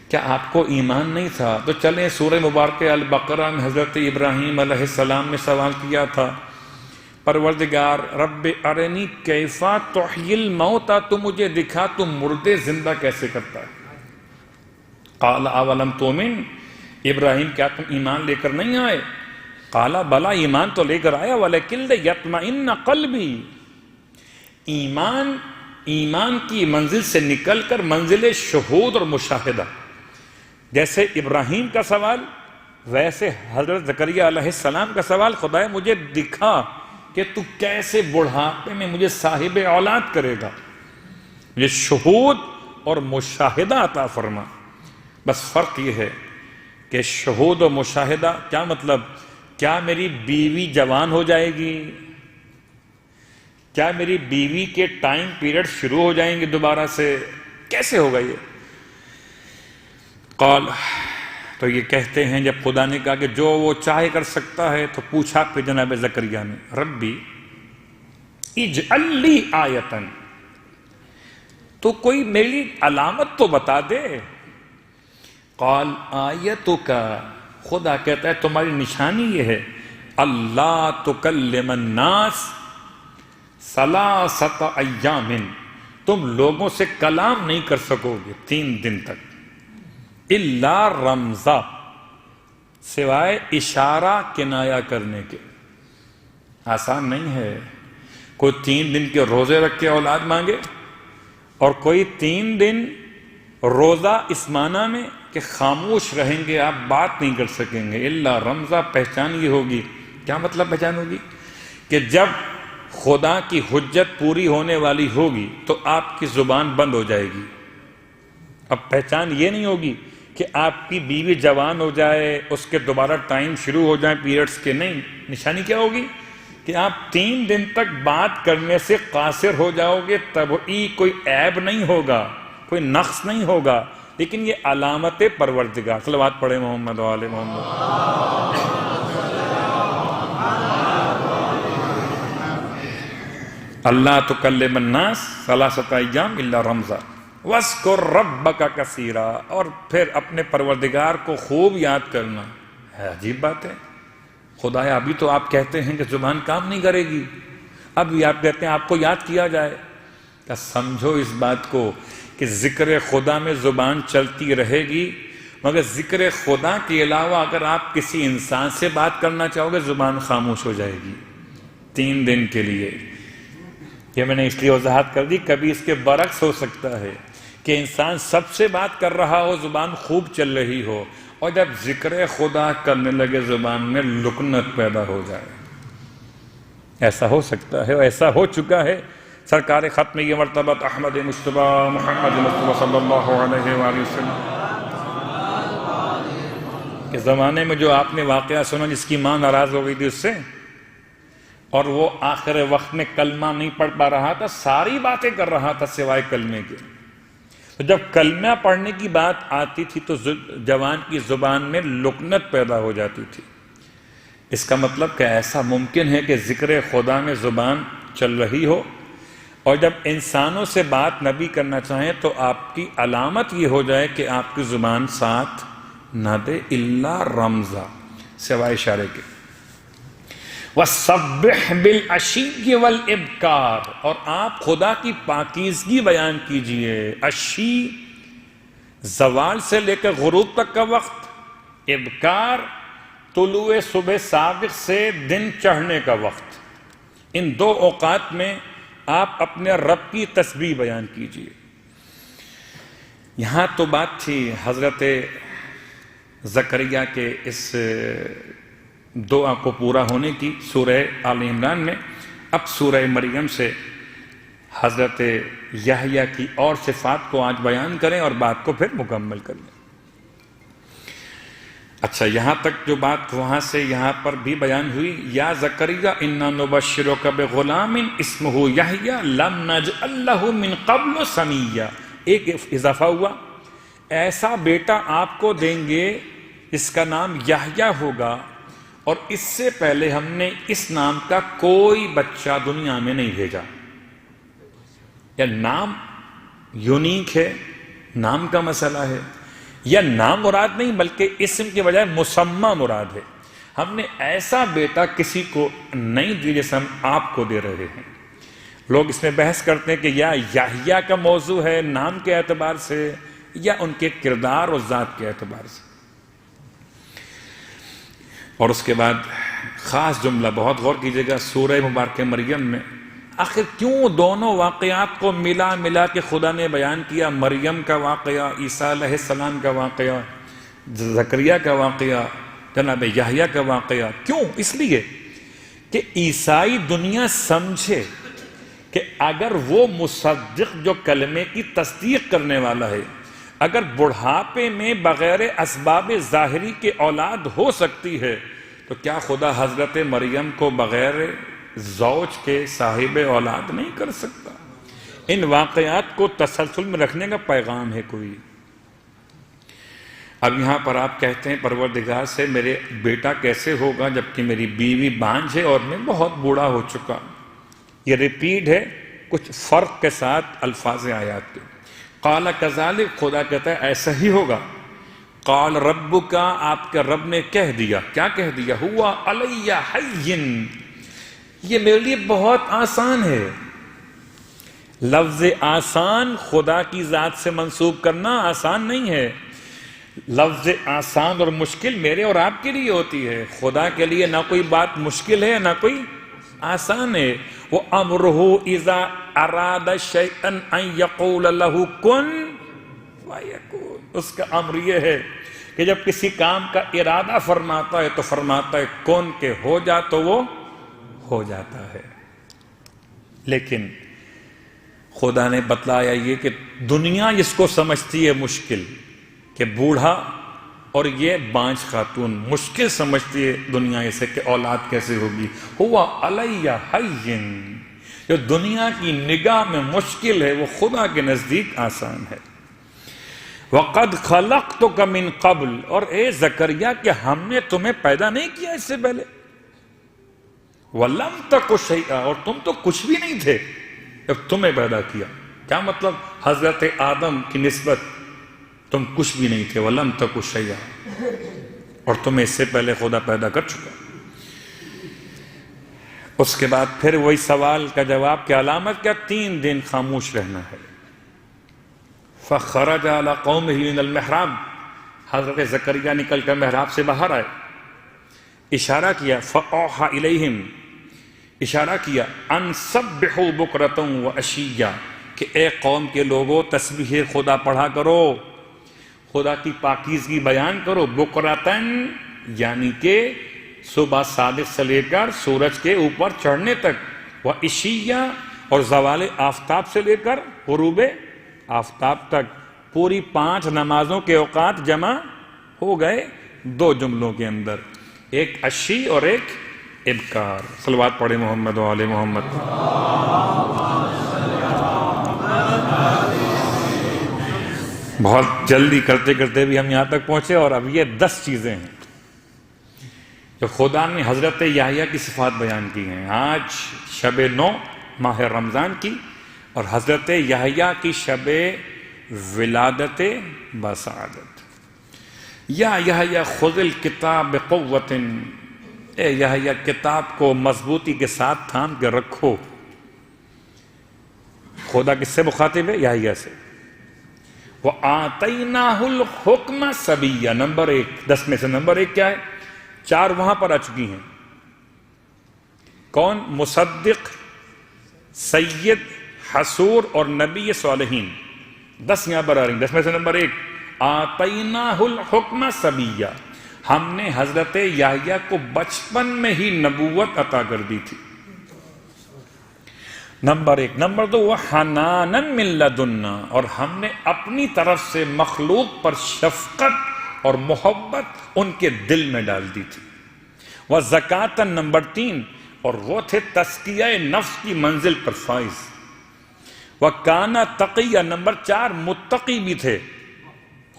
کیا آپ کو ایمان نہیں تھا؟ تو چلیں سورہ مبارکہ البقرہ میں حضرت ابراہیم علیہ السلام نے سوال کیا تھا، پروردگار رب ارنی کیفا تحیی الموتى، تو مجھے دکھا تو مردے زندہ کیسے کرتا ہے۔ قال اولم تؤمن، ابراہیم کیا تم ایمان لے کر نہیں آئے؟ قال بلا، ایمان تو لے کر آیا، ولکن لیطمئن قلبی، ایمان کی منزل سے نکل کر منزل شہود اور مشاہدہ۔ جیسے ابراہیم کا سوال، ویسے حضرت زکریا علیہ السلام کا سوال، خدایا مجھے دکھا کہ تو کیسے بڑھاپے میں مجھے صاحب اولاد کرے گا، یہ شہود اور مشاہدہ عطا فرما۔ بس فرق یہ ہے کہ شہود و مشاہدہ کیا مطلب؟ کیا میری بیوی جوان ہو جائے گی؟ کیا میری بیوی کے ٹائم پیریڈ شروع ہو جائیں گے دوبارہ سے؟ کیسے ہوگا یہ؟ قال، تو یہ کہتے ہیں جب خدا نے کہا کہ جو وہ چاہے کر سکتا ہے، تو پوچھا پھر جناب زکریا نے، ربی اجعل لی آیتن، تو کوئی میری علامت تو بتا دے۔ قال آیتک، خدا کہتا ہے تمہاری نشانی یہ ہے، اللہ تکلم الناس ثلاثۃ ایام، تم لوگوں سے کلام نہیں کر سکو گے 3 دن تک، الا رمزا، سوائے اشارہ کنایا کرنے کے۔ آسان نہیں ہے، کوئی 3 دن کے روزے رکھ کے اولاد مانگے، اور کوئی 3 دن روزہ اس معنی میں کہ خاموش رہیں گے، آپ بات نہیں کر سکیں گے۔ الا رمزا، پہچان یہ ہوگی، کیا مطلب پہچان ہوگی؟ کہ جب خدا کی حجت پوری ہونے والی ہوگی تو آپ کی زبان بند ہو جائے گی۔ اب پہچان یہ نہیں ہوگی کہ آپ کی بیوی جوان ہو جائے، اس کے دوبارہ ٹائم شروع ہو جائیں پیریڈز کے، نہیں، نشانی کیا ہوگی کہ آپ 3 دن تک بات کرنے سے قاصر ہو جاؤ گے، طبعی کوئی عیب نہیں ہوگا، کوئی نقص نہیں ہوگا، لیکن یہ علامت پروردگار. صلوات پڑھے محمد و آل محمد. اللہ تکلم الناس ثلاثۃ ایام الا رمزا واذکر ربک کثیرا. اور پھر اپنے پروردگار کو خوب یاد کرنا. ہے عجیب بات ہے. خدایا ابھی تو آپ کہتے ہیں کہ زبان کام نہیں کرے گی، ابھی آپ کہتے ہیں آپ کو یاد کیا جائے. کیا سمجھو اس بات کو کہ ذکر خدا میں زبان چلتی رہے گی، مگر ذکر خدا کے علاوہ اگر آپ کسی انسان سے بات کرنا چاہو گے زبان خاموش ہو جائے گی 3 دن کے لیے. یہ میں نے اس لیے وضاحت کر دی. کبھی اس کے برعکس ہو سکتا ہے کہ انسان سب سے بات کر رہا ہو، زبان خوب چل رہی ہو، اور جب ذکر خدا کرنے لگے زبان میں لکنت پیدا ہو جائے. ایسا ہو سکتا ہے اور ایسا ہو چکا ہے. سرکار ختم یہ مرتبہ احمد مصطفیٰ محمد مصطفیٰ صلی اللہ علیہ وآلہ وسلم کے زمانے میں جو آپ نے واقعہ سنا جس کی ماں ناراض ہو گئی تھی اس سے، اور وہ آخر وقت میں کلمہ نہیں پڑھ پا رہا تھا، ساری باتیں کر رہا تھا سوائے کلمے کے. تو جب کلمہ پڑھنے کی بات آتی تھی تو جوان کی زبان میں لکنت پیدا ہو جاتی تھی. اس کا مطلب کہ ایسا ممکن ہے کہ ذکر خدا میں زبان چل رہی ہو، اور جب انسانوں سے بات نبی کرنا چاہیں تو آپ کی علامت یہ ہو جائے کہ آپ کی زبان ساتھ نہ دے الا رمزا، سوائے اشارے کے. وَسَبِّحْ بِالْعَشِيِّ وَالْإِبْكَارِ. اور آپ خدا کی پاکیزگی بیان کیجئے. عشی زوال سے لے کر غروب تک کا وقت، ابکار طلوع صبح صادق سے دن چڑھنے کا وقت. ان 2 اوقات میں آپ اپنے رب کی تسبیح بیان کیجئے. یہاں تو بات تھی حضرت زکریا کے اس دعا کو پورا ہونے کی سورہ آل عمران میں. اب سورہ مریم سے حضرت یحییٰ کی اور صفات کو آج بیان کریں اور بات کو پھر مکمل کر لیں. اچھا، یہاں تک جو بات وہاں سے یہاں پر بھی بیان ہوئی. یا زکریا انا نبشرک بغلام اسمہ یحییٰ لم نجعل لہ من قبل سمیہ. ایک اضافہ ہوا، ایسا بیٹا آپ کو دیں گے اس کا نام یحییٰ ہوگا، اور اس سے پہلے ہم نے اس نام کا کوئی بچہ دنیا میں نہیں بھیجا. یا نام یونیک ہے، نام کا مسئلہ ہے، یا نام مراد نہیں بلکہ اسم کے بجائے مسمى مراد ہے. ہم نے ایسا بیٹا کسی کو نہیں دیا جیسے ہم آپ کو دے رہے ہیں. لوگ اس میں بحث کرتے ہیں کہ یا یحییٰ کا موضوع ہے نام کے اعتبار سے یا ان کے کردار اور ذات کے اعتبار سے. اور اس کے بعد خاص جملہ بہت غور کیجئے گا سورہ مبارکہ مریم میں. آخر کیوں دونوں واقعات کو ملا کے خدا نے بیان کیا؟ مریم کا واقعہ، عیسیٰ علیہ السلام کا واقعہ، زکریا کا واقعہ، جناب یحییٰ کا واقعہ. کیوں؟ اس لیے کہ عیسائی دنیا سمجھے کہ اگر وہ مصدق جو کلمے کی تصدیق کرنے والا ہے، اگر بڑھاپے میں بغیر اسباب ظاہری کے اولاد ہو سکتی ہے تو کیا خدا حضرت مریم کو بغیر زوج کے صاحب اولاد نہیں کر سکتا؟ ان واقعات کو تسلسل میں رکھنے کا پیغام ہے کوئی. اب یہاں پر آپ کہتے ہیں پروردگار سے میرے بیٹا کیسے ہوگا جبکہ میری بیوی بانجھ ہے اور میں بہت بوڑھا ہو چکا. یہ ریپیٹ ہے کچھ فرق کے ساتھ الفاظ آیات کے. قال کذالک، خدا کہتا ہے ایسا ہی ہوگا. قال ربک، آپ کے رب نے کہہ دیا. کیا کہہ دیا؟ ہوا علی حین، یہ میرے لیے بہت آسان ہے. لفظ آسان خدا کی ذات سے منسوب کرنا آسان نہیں ہے. لفظ آسان اور مشکل میرے اور آپ کے لیے ہوتی ہے. خدا کے لیے نہ کوئی بات مشکل ہے نہ کوئی آسان ہے. وہ امرہ اذا اراد شیئا ان یقول له کن فیکون. اس کا امر یہ ہے کہ جب کسی کام کا ارادہ فرماتا ہے تو فرماتا ہے کن کے ہو جا تو وہ ہو جاتا ہے. لیکن خدا نے بتلایا یہ کہ دنیا اس کو سمجھتی ہے مشکل، کہ بوڑھا اور یہ بانجھ خاتون مشکل سمجھتی ہے دنیا اسے کہ اولاد کیسے ہوگی. ہوا علی حین، جو دنیا کی نگاہ میں مشکل ہے وہ خدا کے نزدیک آسان ہے. وَقَدْ خَلَقْتُكَ مِن قَبْلُ، اور اے زکریا کہ ہم نے تمہیں پیدا نہیں کیا اس سے پہلے، وَلَمْ تَكُ شَيْئًا، اور تم تو کچھ بھی نہیں تھے جب تمہیں پیدا کیا۔ کیا مطلب؟ حضرت آدم کی نسبت تم کچھ بھی نہیں تھے، وَلَمْ تَكُ شَيْئًا، اور تمہیں اس سے پہلے خدا پیدا کر چکا۔ اس کے بعد پھر وہی سوال کا جواب، کیا علامت کیا؟ 3 دن خاموش رہنا ہے۔ فَخَرَجَ عَلَىٰ قَوْمِهِ مِنَ الْمِحْرَابِ، حضرت زکریا نکل کر محراب سے باہر آئے، اشارہ کیا، فَأَوْحَىٰ إِلَيْهِمْ، اشارہ کیا، أَن سَبِّحُوا بُكْرَةً وَعَشِيًّا، کہ اے قوم کے لوگوں تسبیح خدا پڑھا کرو، خدا کی پاکیزگی بیان کرو، بکرتن یعنی کہ صبح صادق سے لے کر سورج کے اوپر چڑھنے تک، وعشیہ اور زوال آفتاب سے لے کر غروب آفتاب تک، پوری 5 نمازوں کے اوقات جمع ہو گئے 2 جملوں کے اندر، ایک عشی اور ایک ابکار۔ صلوات پڑھے محمد و آل محمد۔ بہت جلدی کرتے کرتے بھی ہم یہاں تک پہنچے، اور اب یہ 10 چیزیں ہیں جو خدا نے حضرت یحییٰ کی صفات بیان کی ہیں۔ آج شب 9 ماہ رمضان کی، اور حضرت یحییٰ کی شب ولادت بسعادت۔ یا یحییٰ خذ الکتاب بقوۃ، اے یحییٰ کتاب کو مضبوطی کے ساتھ تھام کے رکھو۔ خدا کس سے مخاطب ہے؟ یحییٰ سے۔ وَآتَيْنَاهُ الْحُكْمَ صَبِيًّا، نمبر 1، 10 میں سے نمبر 1 کیا ہے؟ 4 وہاں پر آ چکی ہیں۔ کون؟ مصدق، سید، حصور اور نبی صالحین، 10 یہاں پر آ رہی ہیں۔ 10 میں سے نمبر 1، آتَيْنَاهُ الْحُكْمَ صَبِيًّا، ہم نے حضرت یحییٰ کو بچپن میں ہی نبوت عطا کر دی تھی، نمبر 1۔ نمبر 2، وَحَنَانًا مِن لَدُنَّا، اور ہم نے اپنی طرف سے مخلوق پر شفقت اور محبت ان کے دل میں ڈال دی تھی۔ وَزَكَاةً، نمبر 3، اور وہ تھے تزکیہ نفس کی منزل پر فائز۔ وَكَانَ تَقِيًّا، نمبر 4، متقی بھی تھے۔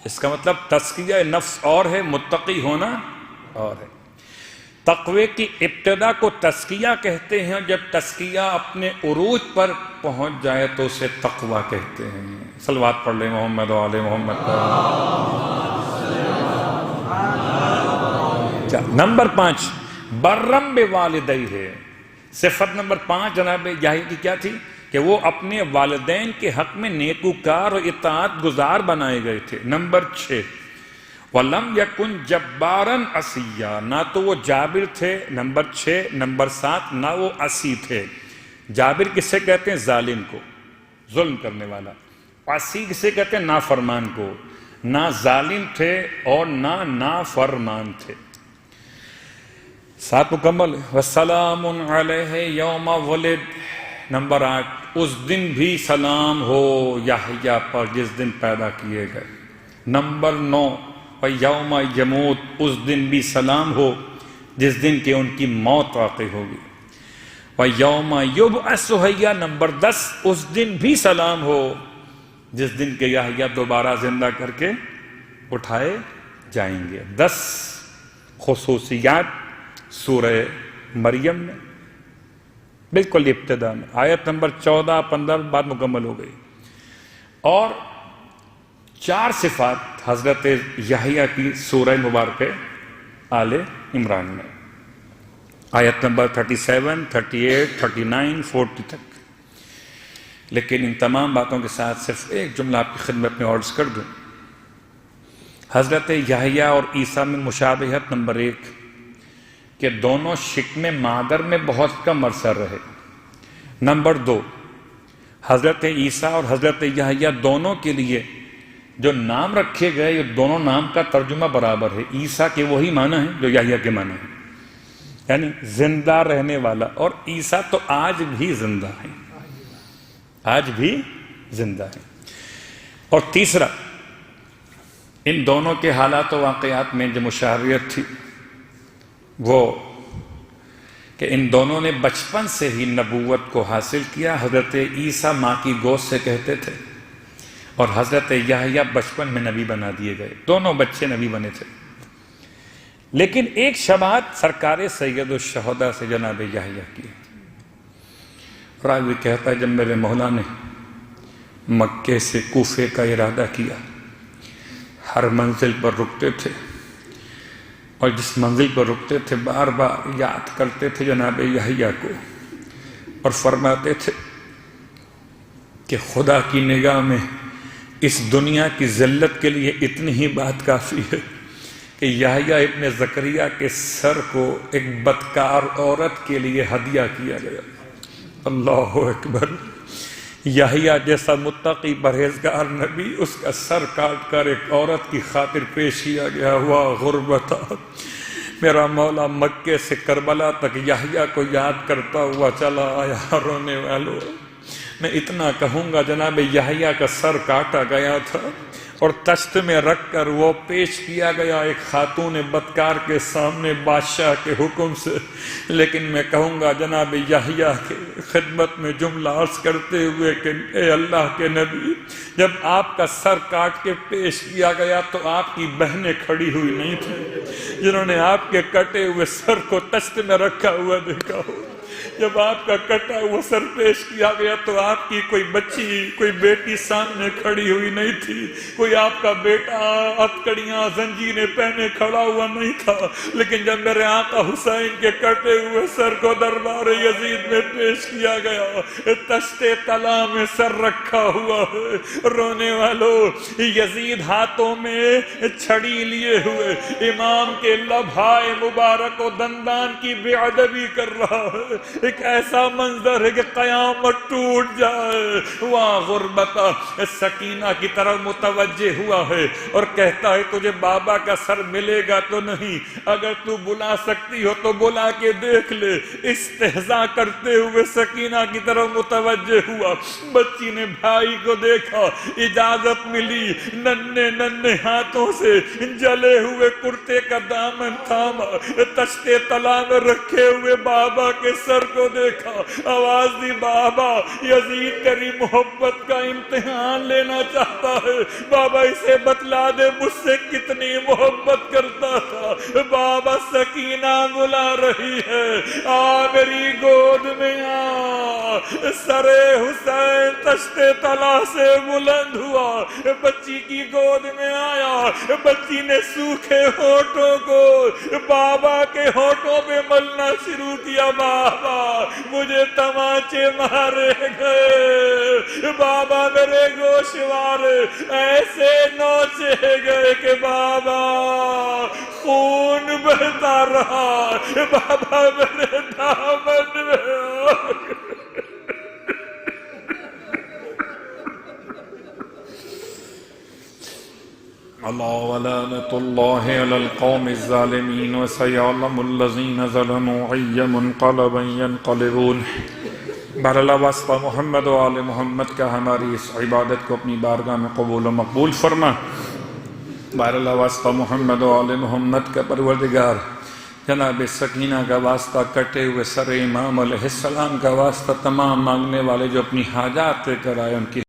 اس کا مطلب تزکیہ نفس اور ہے، متقی ہونا اور ہے۔ تقوی کی ابتدا کو تزکیہ کہتے ہیں، جب تزکیہ اپنے عروج پر پہنچ جائے تو اسے تقوی کہتے ہیں۔ صلوات پڑھ لیں محمد و آل محمد۔ نمبر 5، برم بوالدیہ، صفت نمبر 5 جناب یحییٰ کی کیا تھی؟ کہ وہ اپنے والدین کے حق میں نیکوکار اور اطاعت گزار بنائے گئے تھے۔ نمبر 6، وَلَمْ يَكُنْ جَبَّارًا عَصِيًّا، نہ تو وہ جابر تھے، نمبر 6۔ نمبر 7، نہ وہ عصی تھے۔ جابر کس سے کہتے ہیں؟ ظالم کو، ظلم کرنے والا۔ عصی کس سے کہتے ہیں؟ نافرمان کو۔ نہ ظالم تھے اور نہ نافرمان تھے۔ 7 مکمل۔ وَسَلَامٌ عَلَيْهِ يَوْمَ وُلِدَ، نمبر 8، اس دن بھی سلام ہو یحییٰ پر جس دن پیدا کیے گئے۔ نمبر 9، وَيَوْمَ يَمُوتُ، اس دن بھی سلام ہو جس دن کہ ان کی موت واقع ہوگی۔ وَيَوْمَ يُبْعَثُ حَيًّا، نمبر 10، اس دن بھی سلام ہو جس دن کہ یحییٰ دوبارہ زندہ کر کے اٹھائے جائیں گے۔ 10 خصوصیات سورہ مریم میں، بالکل ابتدا میں، آیت نمبر 14 15 بعد مکمل ہو گئی۔ اور 4 صفات حضرت یحییٰ کی سورہ مبارکہ آل عمران میں، آیت نمبر 37 38 39 40 تک۔ لیکن ان تمام باتوں کے ساتھ صرف ایک جملہ آپ کی خدمت میں عرض کر دوں۔ حضرت یحییٰ اور عیسیٰ میں مشابہت نمبر 1، کہ دونوں شکم مادر میں بہت کم عرصہ رہے۔ نمبر 2، حضرت عیسیٰ اور حضرت یحییٰ دونوں کے لیے جو نام رکھے گئے، یہ دونوں نام کا ترجمہ برابر ہے۔ عیسیٰ کے وہی معنی ہیں جو یحییٰ کے معنی ہیں، یعنی زندہ رہنے والا، اور عیسیٰ تو آج بھی زندہ ہیں، آج بھی زندہ ہیں۔ اور تیسرا، ان دونوں کے حالات و واقعات میں جو مشابہت تھی وہ کہ ان دونوں نے بچپن سے ہی نبوت کو حاصل کیا۔ حضرت عیسیٰ ماں کی گود سے کہتے تھے، اور حضرت یحییٰ بچپن میں نبی بنا دیے گئے، دونوں بچے نبی بنے تھے۔ لیکن ایک شفاعت سرکار سید الشہداء سے جناب یحییٰ کی۔ راوی کہتا ہے جب میرے مولا نے مکے سے کوفے کا ارادہ کیا، ہر منزل پر رکتے تھے، اور جس منزل پر رکتے تھے بار بار یاد کرتے تھے جناب یحییٰ کو، اور فرماتے تھے کہ خدا کی نگاہ میں اس دنیا کی ذلت کے لیے اتنی ہی بات کافی ہے کہ یحییٰ ابن زکریا کے سر کو ایک بدکار عورت کے لیے ہدیہ کیا گیا۔ اللہ اکبر! یحییٰ جیسا متقی پرہیزگار نبی، اس کا سر کاٹ کر ایک عورت کی خاطر پیش کیا گیا۔ واہ غربتا! میرا مولا مکے سے کربلا تک یحییٰ کو یاد کرتا ہوا چلا آیا۔ رونے والوں، میں اتنا کہوں گا جناب یحییٰ کا سر کاٹا گیا تھا اور تشت میں رکھ کر وہ پیش کیا گیا ایک خاتون بدکار کے سامنے بادشاہ کے حکم سے، لیکن میں کہوں گا جناب یحییٰ کے خدمت میں جملہ عرض کرتے ہوئے کہ اے اللہ کے نبی، جب آپ کا سر کاٹ کے پیش کیا گیا تو آپ کی بہنیں کھڑی ہوئی نہیں تھیں جنہوں نے آپ کے کٹے ہوئے سر کو تشت میں رکھا ہوا دیکھا ہو۔ جب آپ کا کٹا ہوا سر پیش کیا گیا تو آپ کی کوئی بچی، کوئی بیٹی سامنے کھڑی ہوئی نہیں تھی، کوئی آپ کا بیٹا ہتکڑیاں زنجیریں پہنے کھڑا ہوا نہیں تھا، لیکن جب میرے آقا حسین کے کٹے ہوئے سر کو دربار یزید میں پیش کیا گیا، تشت طلا میں سر رکھا ہوا ہے۔ رونے والوں، یزید ہاتھوں میں چھڑی لیے ہوئے امام کے لبھائے مبارک و دندان کی بے ادبی کر رہا ہے۔ ایک ایسا منظر ہے کہ قیامت ٹوٹ جائے۔ وہاں غربتا سکینہ کی طرف متوجہ ہوا ہے اور کہتا ہے تجھے بابا کا سر ملے گا تو نہیں، اگر تو بلا سکتی ہو تو بلا کے دیکھ لے۔ استہزاء کرتے ہوئے سکینہ کی طرف متوجہ ہوا، بچی نے بھائی کو دیکھا، اجازت ملی، ننھے ننھے ہاتھوں سے جلے ہوئے کرتے کا دامن تھاما، تشت طلا میں رکھے ہوئے بابا کے سر کو دیکھا، آواز دی بابا یزید تیری محبت کا امتحان لینا چاہتا ہے، بابا اسے بتلا دے مجھ سے کتنی محبت کرتا تھا۔ بابا سکینہ بلا رہی ہے، آ میری گود میں آ۔ سر حسین تشت طلا سے بلند ہوا، بچی کی گود میں آیا، بچی نے سوکھے ہونٹوں کو بابا کے ہونٹوں پہ ملنا شروع کیا۔ بابا مجھے تماچے مارے گئے، بابا میرے گوشوارے ایسے نوچے گئے کہ بابا خون بہتا رہا، بابا میرے دامن میں اللہ ولعنۃ اللہ علی القوم الظالمین وسیعلم الذین ظلموا ای منقلب ینقلبون۔ بہرحال واسطہ محمد و آل محمد کا ہماری اس عبادت کو اپنی بارگاہ میں قبول و مقبول فرما۔ بہرحال واسطہ محمد و آل محمد کا پروردگار، جناب سکینہ کا واسطہ، کٹے ہوئے سر امام علیہ السلام کا واسطہ، تمام مانگنے والے جو اپنی حاجات لے کر آئے ان کی